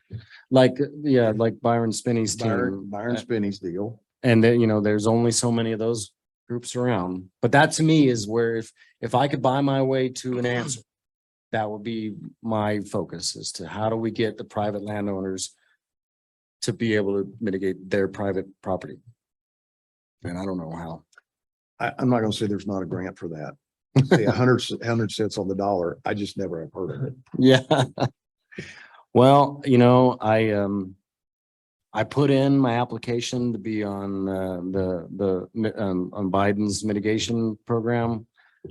like, like Byron Spinney's team. Byron Spinney's deal. And then, there's only so many of those groups around. But that to me is where if I could buy my way to an answer, that would be my focus as to how do we get the private landowners to be able to mitigate their private property. And I don't know how. I'm not going to say there's not a grant for that. Say 100 cents on the dollar. I just never have heard of it. Yeah. Well, I put in my application to be on on Biden's mitigation program.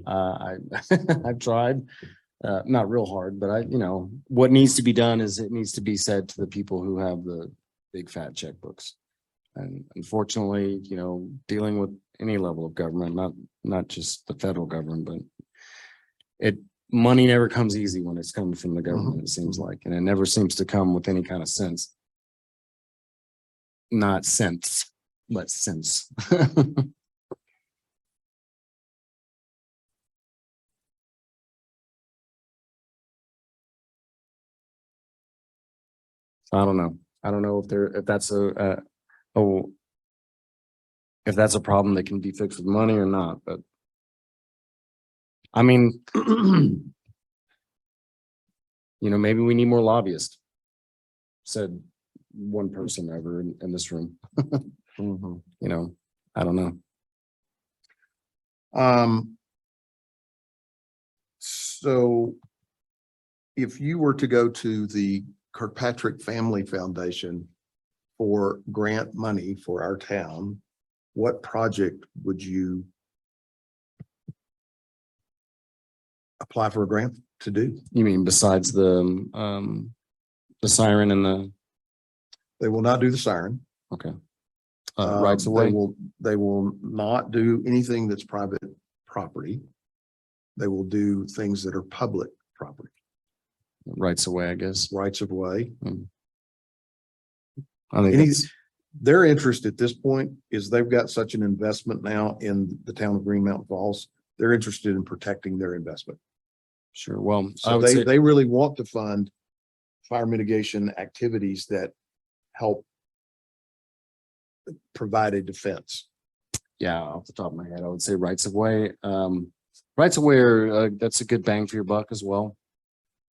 I've tried, not real hard, but what needs to be done is it needs to be said to the people who have the big fat checkbooks. And unfortunately, dealing with any level of government, not just the federal government, but money never comes easy when it's coming from the government, it seems like, and it never seems to come with any kind of sense. Not sense, but sense. I don't know. I don't know if that's if that's a problem that can be fixed with money or not, but I mean, maybe we need more lobbyists, said one person ever in this room. I don't know. So if you were to go to the Kirkpatrick Family Foundation for grant money for our town, what project would you apply for a grant to do? You mean besides the siren and They will not do the siren. okay. Rights of way. They will not do anything that's private property. They will do things that are public property, Rights of way, I guess. rights of way. I think Any- that's, Their interest at this point is they've got such an investment now in the town of Green Mountain Falls. They're interested in protecting their investment. sure. Well, I So would say, they really want to fund fire mitigation activities that help provide a defense. yeah, off the top of my head, I would say rights of way. Rights of way are, that's a good bang for your buck as well.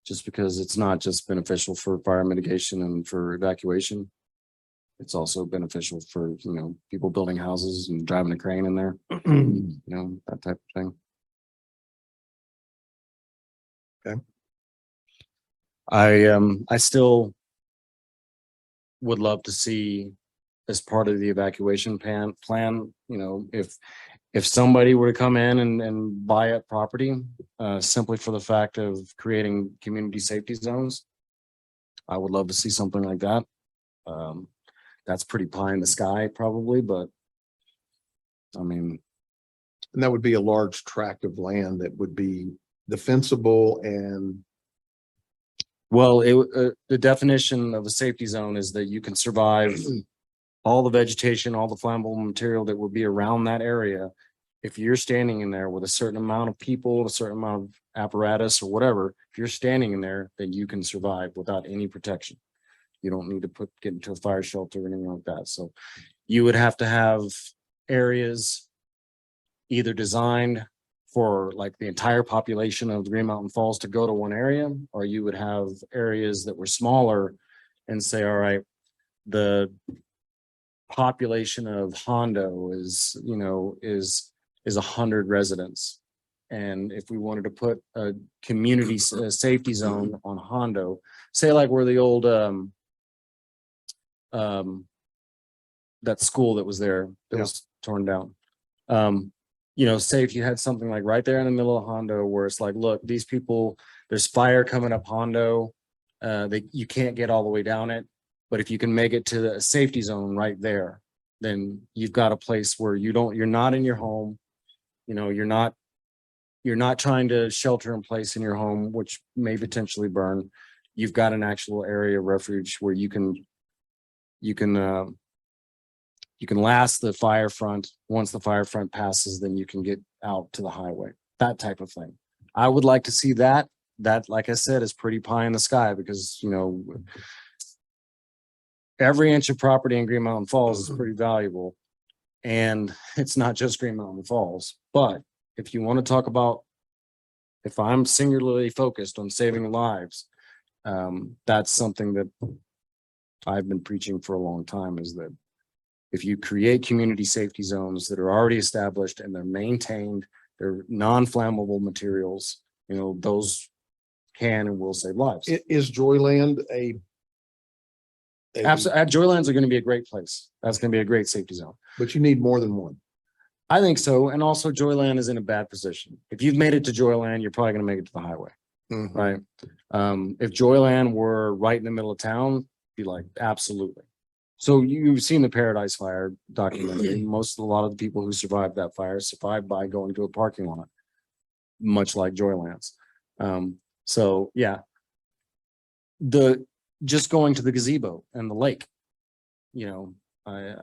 Just because it's not just beneficial for fire mitigation and for evacuation. It's also beneficial for, people building houses and driving a crane in there, that type of thing. Okay. I still would love to see as part of the evacuation plan, you know, if somebody were to come in and buy up property, simply for the fact of creating community safety zones, I would love to see something like that. That's pretty pie in the sky probably, but I mean, And that would be a large tract of land that would be defensible and well, the definition of a safety zone is that you can survive all the vegetation, all the flammable material that will be around that area. If you're standing in there with a certain amount of people, a certain amount of apparatus or whatever, if you're standing in there, then you can survive without any protection. You don't need to get into a fire shelter or anything like that. So you would have to have areas either designed for like the entire population of the Green Mountain Falls to go to one area, or you would have areas that were smaller and say, all right, the population of Hondo is, you know, is 100 residents. And if we wanted to put a community safety zone on Hondo, say like where the old that school that was there that Yeah. was torn down. You know, say if you had something like right there in the middle of Hondo where it's like, look, these people, there's fire coming up Hondo. You can't get all the way down it. But if you can make it to a safety zone right there, then you've got a place where you're not in your home. You know, you're not trying to shelter in place in your home, which may potentially burn. You've got an actual area of refuge where you can last the fire front. Once the fire front passes, then you can get out to the highway, that type of thing. I would like to see that. That, like I said, is pretty pie in the sky because, you know, every inch of property in Green Mountain Falls is pretty valuable. And it's not just Green Mountain Falls, but if you want to talk about, if I'm singularly focused on saving lives, that's something that I've been preaching for a long time, is that if you create community safety zones that are already established and they're maintained, they're non-flammable materials, you know, those can and will save lives. is Joyland a Absolutely. Joylands are going to be a great place. That's going to be a great safety zone. but you need more than one. I think so. And also Joyland is in a bad position. If you've made it to Joyland, you're probably going to make it to the highway, right? If Joyland were right in the middle of town, be like, absolutely. So you've seen the Paradise Fire documentary. A lot of the people who survived that fire survived by going to a parking lot, much like Joylands. So yeah, just going to the gazebo and the lake, you know, I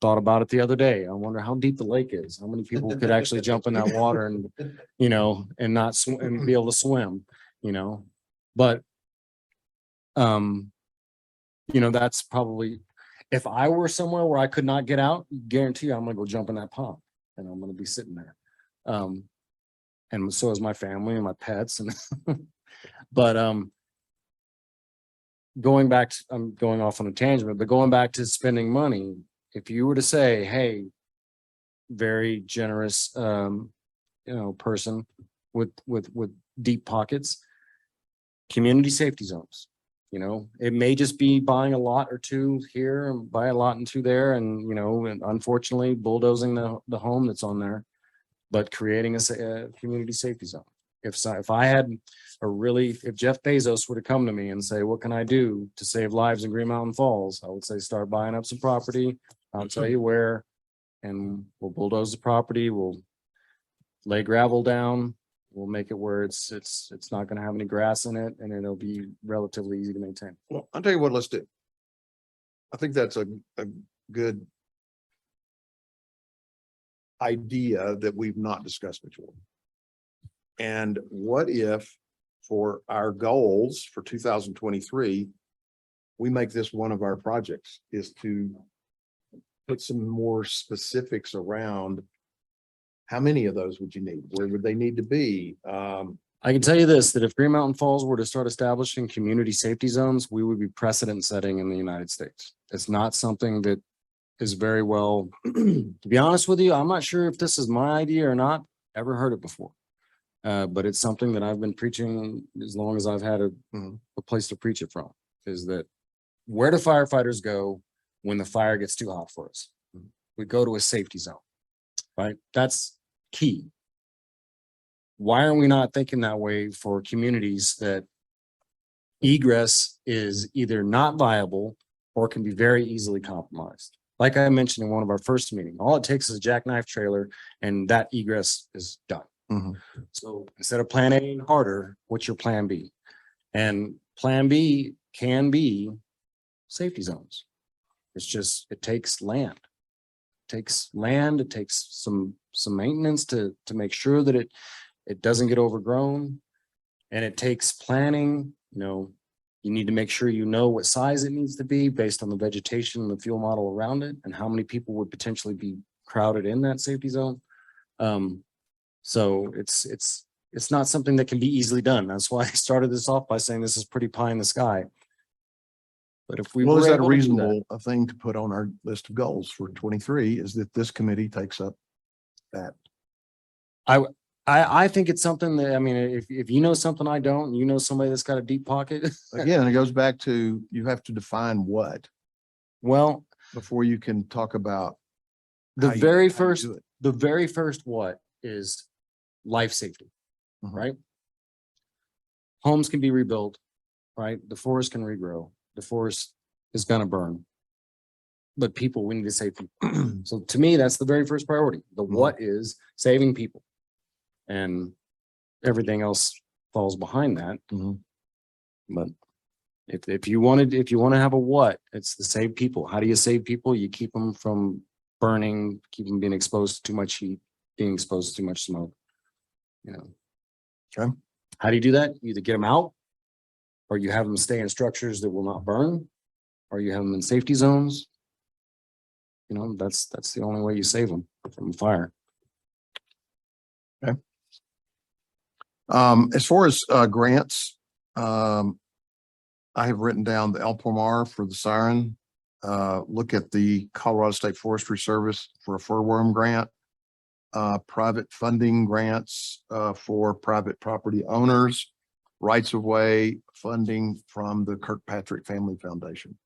thought about it the other day. I wonder how deep the lake is. How many people could actually jump in that water and, you know, and not swim and be able to swim, you know, but, you know, that's probably, if I were somewhere where I could not get out, guarantee you I'm gonna go jump in that pond and I'm gonna be sitting there. And so is my family and my pets and, but, going back to, I'm going off on a tangent, but going back to spending money, if you were to say, hey, very generous, you know, person with deep pockets, community safety zones, you know, it may just be buying a lot or two here and buy a lot and two there. And, you know, and unfortunately bulldozing the home that's on there, but creating a community safety zone. If I had if Jeff Bezos were to come to me and say, what can I do to save lives in Green Mountain Falls? I would say, start buying up some property. I'll tell you where, and we'll bulldoze the property. We'll lay gravel down. We'll make it where it's not going to have any grass in it, and it'll be relatively easy to maintain. Well, I'll tell you what, let's do. I think that's a good idea that we've not discussed before. And what if for our goals for 2023, we make this one of our projects, is to put some more specifics around how many of those would you need? Where would they need to be? I can tell you this, that if Green Mountain Falls were to start establishing community safety zones, we would be precedent setting in the United States. It's not something that is very well, to be honest with you, I'm not sure if this is my idea or not. Ever heard it before. But it's something that I've been preaching as long as I've had a place to preach it from, is that where do firefighters go when the fire gets too hot for us? We go to a safety zone, right? That's key. Why are we not thinking that way for communities that egress is either not viable or can be very easily compromised? Like I mentioned in one of our first meetings, all it takes is a jackknife trailer and that egress is done. Mhm. So instead of plan A and harder, what's your plan B? And plan B can be safety zones. It's just, it takes land. It takes some maintenance to make sure that it doesn't get overgrown. And it takes planning, you need to make sure you know what size it needs to be based on the vegetation and the fuel model around it and how many people would potentially be crowded in that safety zone. So it's not something that can be easily done. That's why I started this off by saying this is pretty pie in the sky. But if we Well, were is that a able to do reasonable thing to put on our list of goals for 23 is that this committee takes up that? I think it's something that, I mean, if you know something I don't, you know somebody that's got a deep pocket. Again, it goes back to, you have to define what Well, before you can talk about. the how you- very how you first, do it. the very first what is life safety, Mhm. right? Homes can be rebuilt, right? The forest can regrow. The forest is gonna burn. But people, we need to save people. So to me, that's the very first priority. The what is saving people. And everything else falls behind that. Mhm. But if you want to have a what, it's to save people. How do you save people? You keep them from burning, keep them being exposed to too much heat, being exposed to too much smoke. Okay. How do you do that? You either get them out, or you have them stay in structures that will not burn, or you have them in safety zones. That's the only way you save them from fire. As far as grants, I have written down the El Pomar for the siren. Look at the Colorado State Forestry Service for a furworm grant. Private funding grants for private property owners, rights of way funding from the Kirkpatrick Family Foundation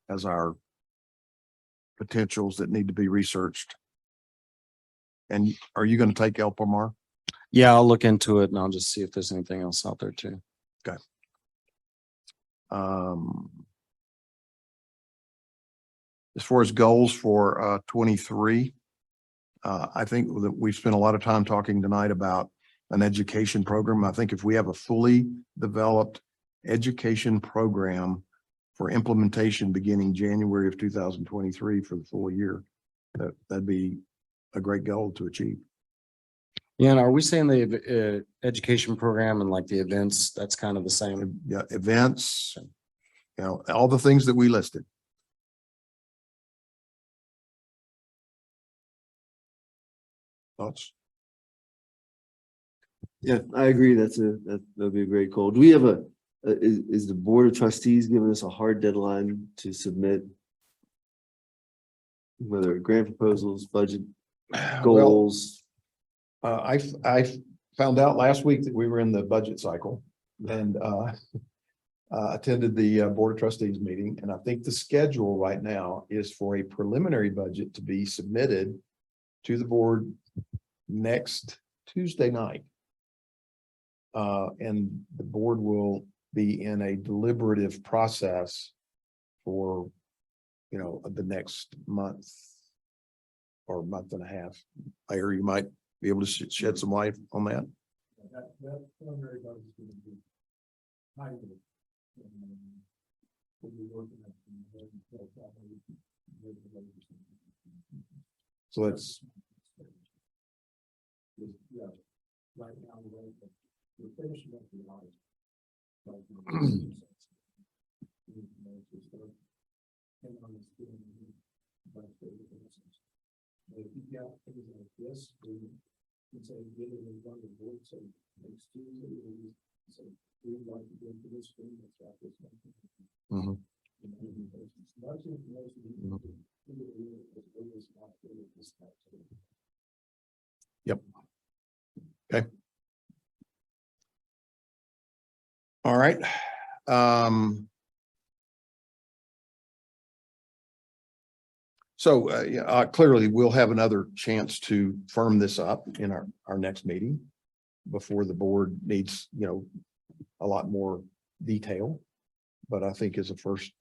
as our potentials that need to be researched. And are you going to take El Pomar? Yeah, I'll look into it and I'll just see if there's anything else out there too. As far as goals for 23, I think that we've spent a lot of time talking tonight about an education program. I think if we have a fully developed education program for implementation beginning January of 2023 for the full year, that'd be a great goal to achieve. Yeah, and are we saying the education program and like the events, that's kind of the same? Yeah, events, all the things that we listed. Thoughts? Yeah, I agree. That'd be a great goal. Do we have is the Board of Trustees giving us a hard deadline to submit? Whether grant proposals, budget goals? I found out last week that we were in the budget cycle and attended the Board of Trustees meeting. And I think the schedule right now is for a preliminary budget to be submitted to the board next Tuesday night. And the board will be in a deliberative process for, the next month or month and a half. Larry, you might be able to shed some light on that. So it's right now, we're finishing up the audit. If you got things like this, we can say, get it in front of the board, so next Tuesday, we say, we'd like to go to this screen, let's wrap this up. Mhm. Much information. Yep. Okay. All right. So clearly, we'll have another chance to firm this up in our next meeting before the board needs, a lot more detail. But I think as a first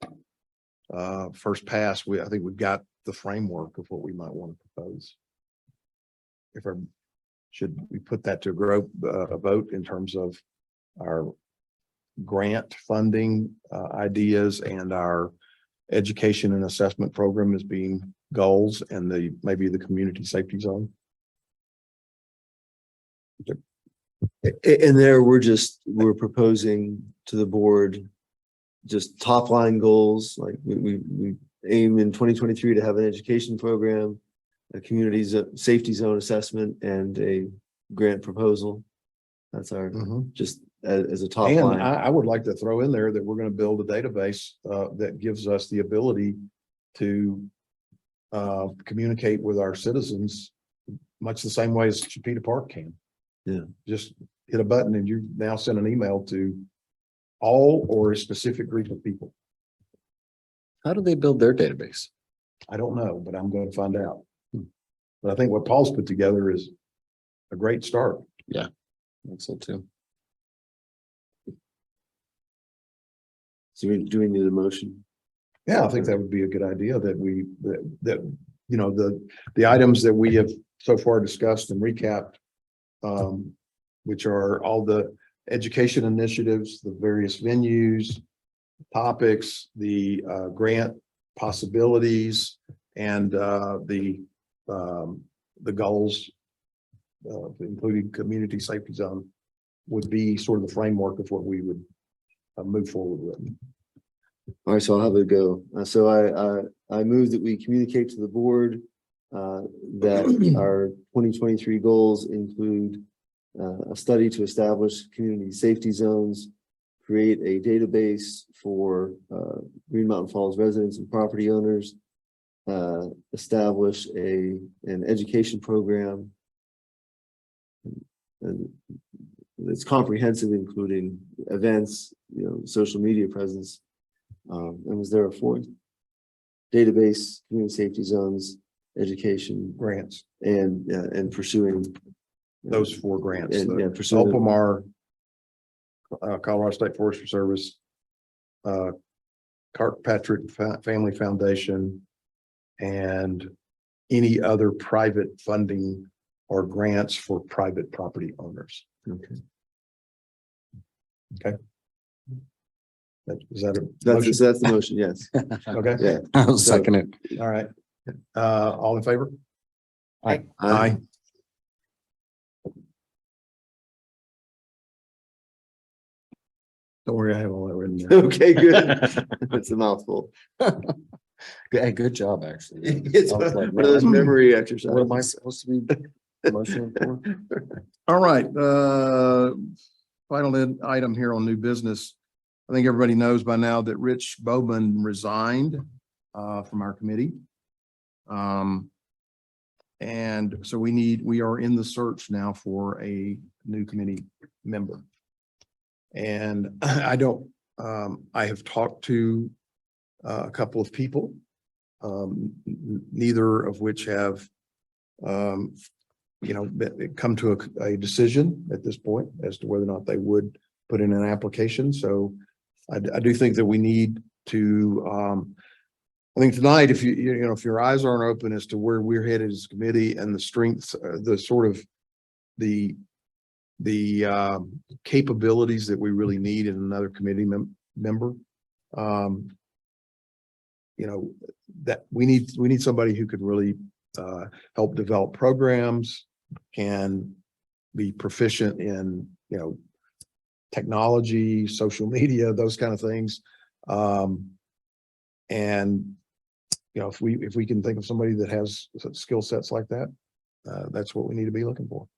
pass, I think we've got the framework of what we might want to propose. Should we put that to a vote in terms of our grant funding ideas and our education and assessment program as being goals and maybe the community safety zone? And there, we're proposing to the board just top line goals, like we aim in 2023 to have an education program, a safety zone assessment, and a grant proposal. That's our, just as a top And line. I would like to throw in there that we're going to build a database that gives us the ability to communicate with our citizens much the same way as Chipeta Park can. Yeah. Just hit a button and you now send an email to all or a specific group of people. How do they build their database? I don't know, but I'm going to find out. But I think what Paul's put together is a great start. I think so too. So do we need a motion? Yeah, I think that would be a good idea that the items that we have so far discussed and recapped, which are all the education initiatives, the various venues, topics, the grant possibilities, and the goals, including community safety zone, would be sort of the framework of what we would move forward with. All right, so I'll have it go. So I move that we communicate to the board that our 2023 goals include a study to establish community safety zones, create a database for Green Mountain Falls residents and property owners, establish an education program, and it's comprehensive, including events, social media presence. And was there a fourth? Database, community safety zones, education, Grants, and pursuing those 4 grants. and pursuing Opamar, Colorado State Forestry Service, Kirkpatrick Family Foundation, and any other private funding or grants for private property owners. Okay. Is that a motion? that's the motion, yes. Okay, Yeah. I'll second it. all right. All in favor? Aye. Aye. Don't worry, I have all that written down. Okay, good. It's a mouthful. Hey, good job, actually. It's I was one like, of those man, memory exercises. what am I supposed to be motioning for? All right, final item here on new business. I think everybody knows by now that Rich Bowman resigned from our committee. And so we are in the search now for a new committee member. And I have talked to a couple of people, neither of which have come to a decision at this point as to whether or not they would put in an application. So I do think that we need to, I think tonight, if if your eyes aren't open as to where we're headed as a committee and the strengths, the sort of the capabilities that we really need in another committee member, that we need somebody who could really help develop programs, can be proficient in, technology, social media, those kind of things. And, if we can think of somebody that has skill sets like that, that's what we need to be looking for.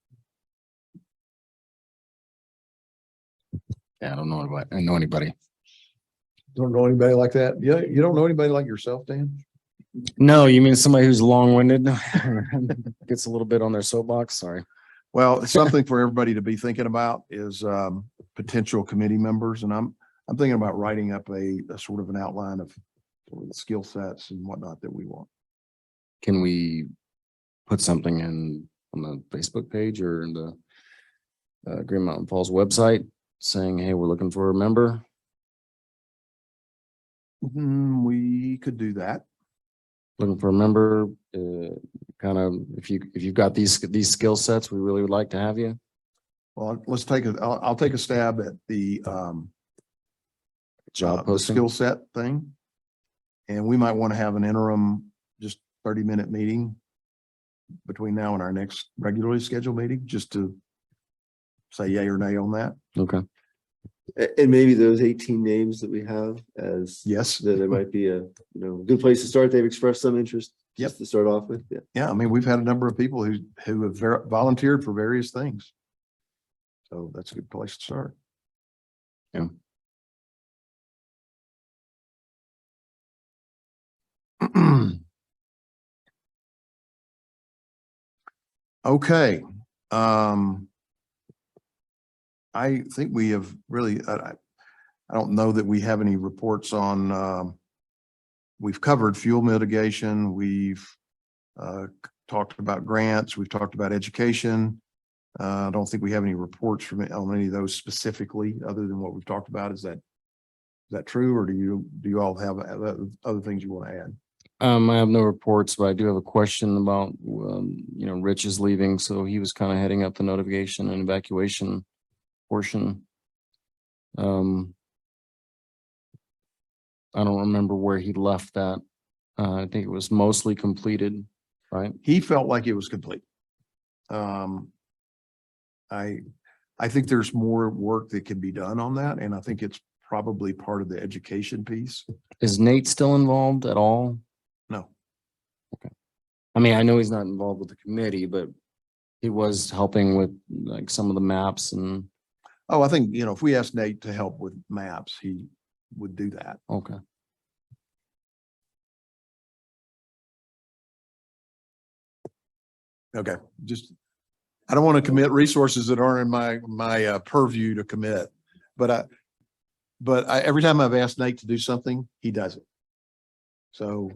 Yeah, I don't know anybody. Don't know anybody like that? Yeah, you don't know anybody like yourself, Dan? No, you mean somebody who's long-winded, gets a little bit on their soapbox? Sorry. Well, it's something for everybody to be thinking about is potential committee members. And I'm thinking about writing up a sort of an outline of sort of the skill sets and whatnot that we want. can we put something in on the Facebook page or in the Green Mountain Falls website saying, hey, we're looking for a member? We could do that. Looking for a member, kind of, if you've got these skill sets, we really would like to have you. Well, I'll take a stab at the Job the posting. skill set thing. And we might want to have an interim, just 30-minute meeting between now and our next regularly scheduled meeting, just to say yay or nay on that. Okay. And maybe those 18 names that we have as. Yes. There might be a, good place to start. They've expressed some interest. Yep. Just to start off with. Yeah. Yeah, I mean, we've had a number of people who have volunteered for various things. So that's a good place to start. Yeah. Okay. I think we have really, I don't know that we have any reports on, we've covered fuel mitigation. We've talked about grants. We've talked about education. I don't think we have any reports on any of those specifically, other than what we've talked about. Is that true, or do you all have other things you want to add? I have no reports, but I do have a question about, Rich is leaving, so he was kind of heading up the notification and evacuation portion. I don't remember where he left that. I think it was mostly completed, right? He felt like it was complete. I think there's more work that can be done on that, and I think it's probably part of the education piece. Is Nate still involved at all? No. I mean, I know he's not involved with the committee, but he was helping with like some of the maps and, Oh, I think, if we asked Nate to help with maps, he would do that. okay. Okay, I don't want to commit resources that aren't in my purview to commit, but every time I've asked Nate to do something, he does it. So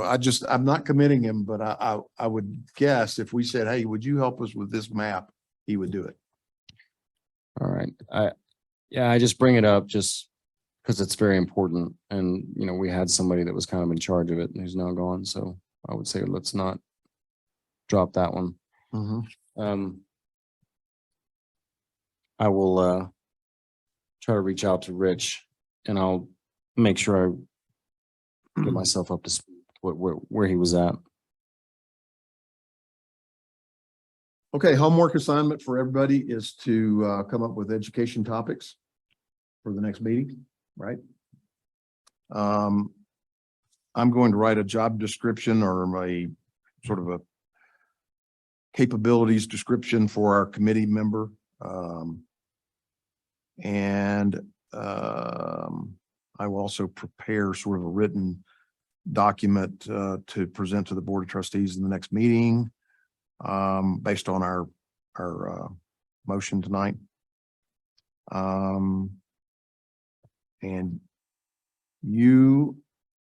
I'm not committing him, but I would guess if we said, hey, would you help us with this map? He would do it. All right. I just bring it up just because it's very important. And, we had somebody that was kind of in charge of it and who's now gone. So I would say, let's not drop that one. I will, try to reach out to Rich and I'll make sure I get myself up to speed where he was at. Okay, homework assignment for everybody is to come up with education topics for the next meeting, right? I'm going to write a job description or a sort of a capabilities description for our committee member. I will also prepare sort of a written document to present to the Board of Trustees in the next meeting. Based on our motion tonight. And you,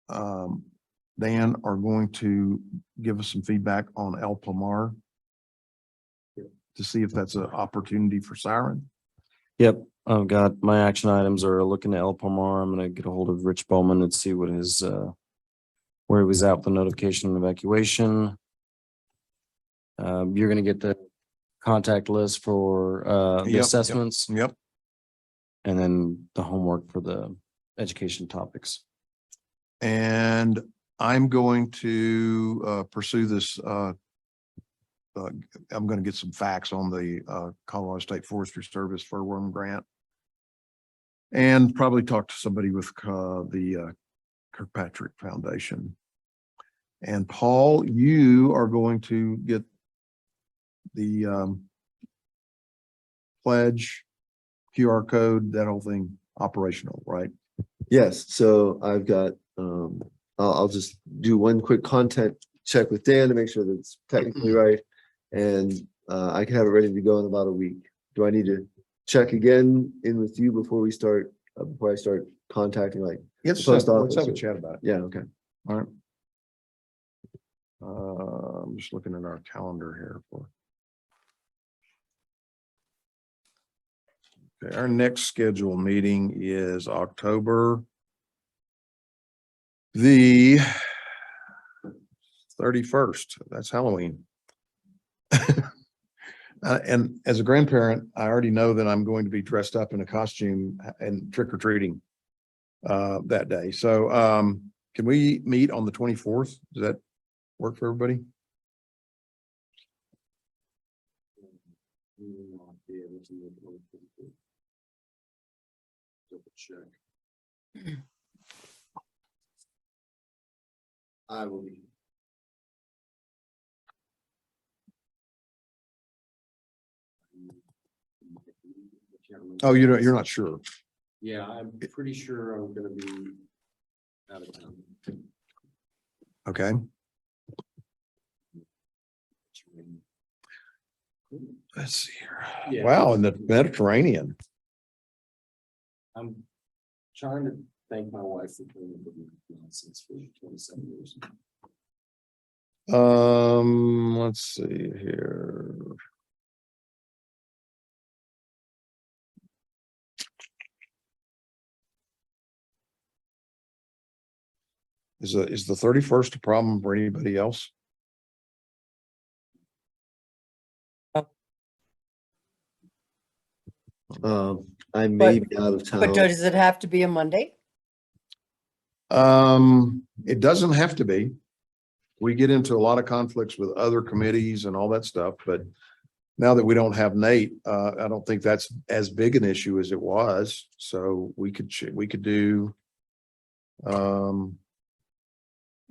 Dan, are going to give us some feedback on El Palmar to see if that's an opportunity for Siren. Yep. I've got my action items are looking at El Palmar. I'm going to get a hold of Rich Bowman and see what his, where he was at with the notification and evacuation. You're going to get the contact list for the Yep, assessments Yep. and then the homework for the education topics. And I'm going to pursue this. I'm going to get some facts on the Colorado State Forestry Service furworm grant. And probably talk to somebody with the Kirkpatrick Foundation. And Paul, you are going to get the pledge, QR code, that whole thing operational, right? Yes, so I've got, I'll just do one quick content check with Dan to make sure that it's technically right. And I can have it ready to go in about a week. Do I need to check again in with you before we start, before I start contacting like, Let's Post have a office. chat about it. yeah, okay. All right. I'm just looking at our calendar here for. Okay, our next scheduled meeting is October the 31st. That's Halloween. And as a grandparent, I already know that I'm going to be dressed up in a costume and trick or treating that day. So can we meet on the 24th? Does that work for everybody? We will not be able to make it on the 24th. Double check. I will be. Oh, you're not sure. Yeah, I'm pretty sure I'm gonna be out of town. Okay. Let's see here. Yeah. Wow, in the Mediterranean. I'm trying to thank my wife for putting up with my nonsense for 27 years. Let's see here. Is the 31st a problem for anybody else? I may But- be out of But town. does it have to be a Monday? It doesn't have to be. We get into a lot of conflicts with other committees and all that stuff, but now that we don't have Nate, I don't think that's as big an issue as it was. So we could do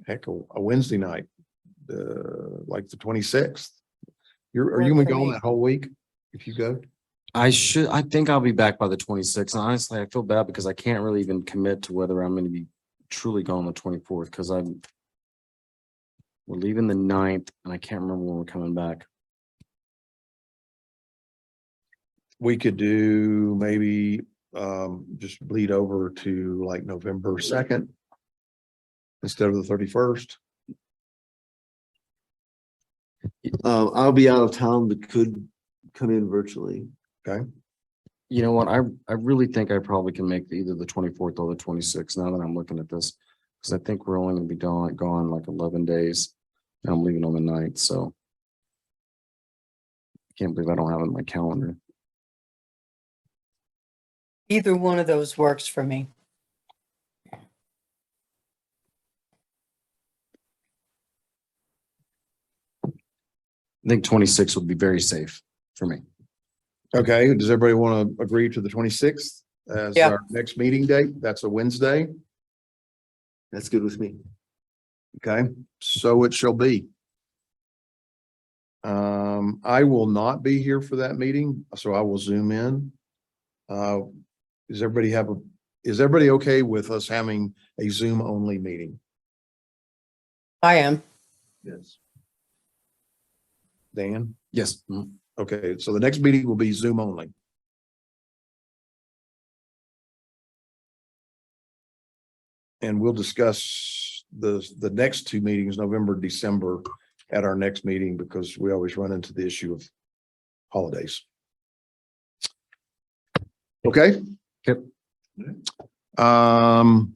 heck, a Wednesday night, like the 26th. Are you Work gonna for go on me. that whole week if you go? I think I'll be back by the 26th. Honestly, I feel bad because I can't really even commit to whether I'm gonna be truly gone the 24th because we're leaving the 9th and I can't remember when we're coming back. We could do maybe just bleed over to like November 2nd instead of the 31st. I'll be out of town, but could come in virtually. Okay. You know what? I really think I probably can make either the 24th or the 26th now that I'm looking at this. Because I think we're only gonna be gone like 11 days. And I'm leaving on the 9th, so. I can't believe I don't have it in my calendar. Either one of those works for me. I think 26 would be very safe for me. Okay, does everybody want to agree to the 26th as Yeah. our next meeting date? That's a Wednesday. That's good with me. Okay, so it shall be. I will not be here for that meeting, so I will zoom in. Is everybody okay with us having a Zoom only meeting? I am. Yes. Dan? Yes. Mhm. Okay, so the next meeting will be Zoom only. And we'll discuss the next two meetings, November, December, at our next meeting, because we always run into the issue of holidays. Okay? Yep. Long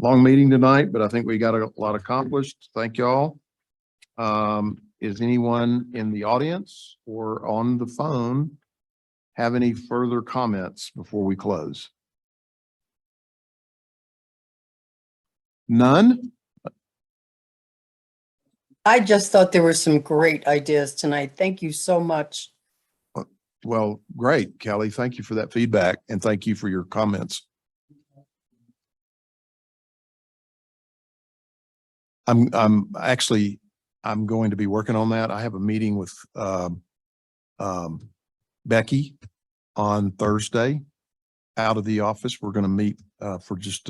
meeting tonight, but I think we got a lot accomplished. Thank y'all. Is anyone in the audience or on the phone have any further comments before we close? None? I just thought there were some great ideas tonight. Thank you so much. Well, great, Kelly. Thank you for that feedback and thank you for your comments. I'm going to be working on that. I have a meeting with Becky on Thursday out of the office. We're going to meet for just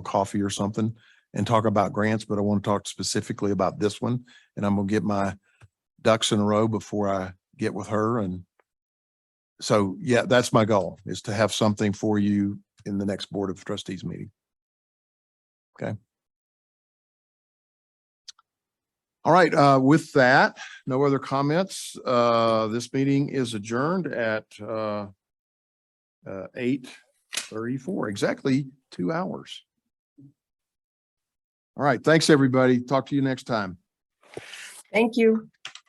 coffee or something and talk about grants, but I want to talk specifically about this one. And I'm going to get my ducks in a row before I get with her. And so, yeah, that's my goal, is to have something for you in the next Board of Trustees meeting. Okay. All right, with that, no other comments. This meeting is adjourned at 8:34, exactly 2 hours. All right, thanks, everybody. Talk to you next time. Thank you.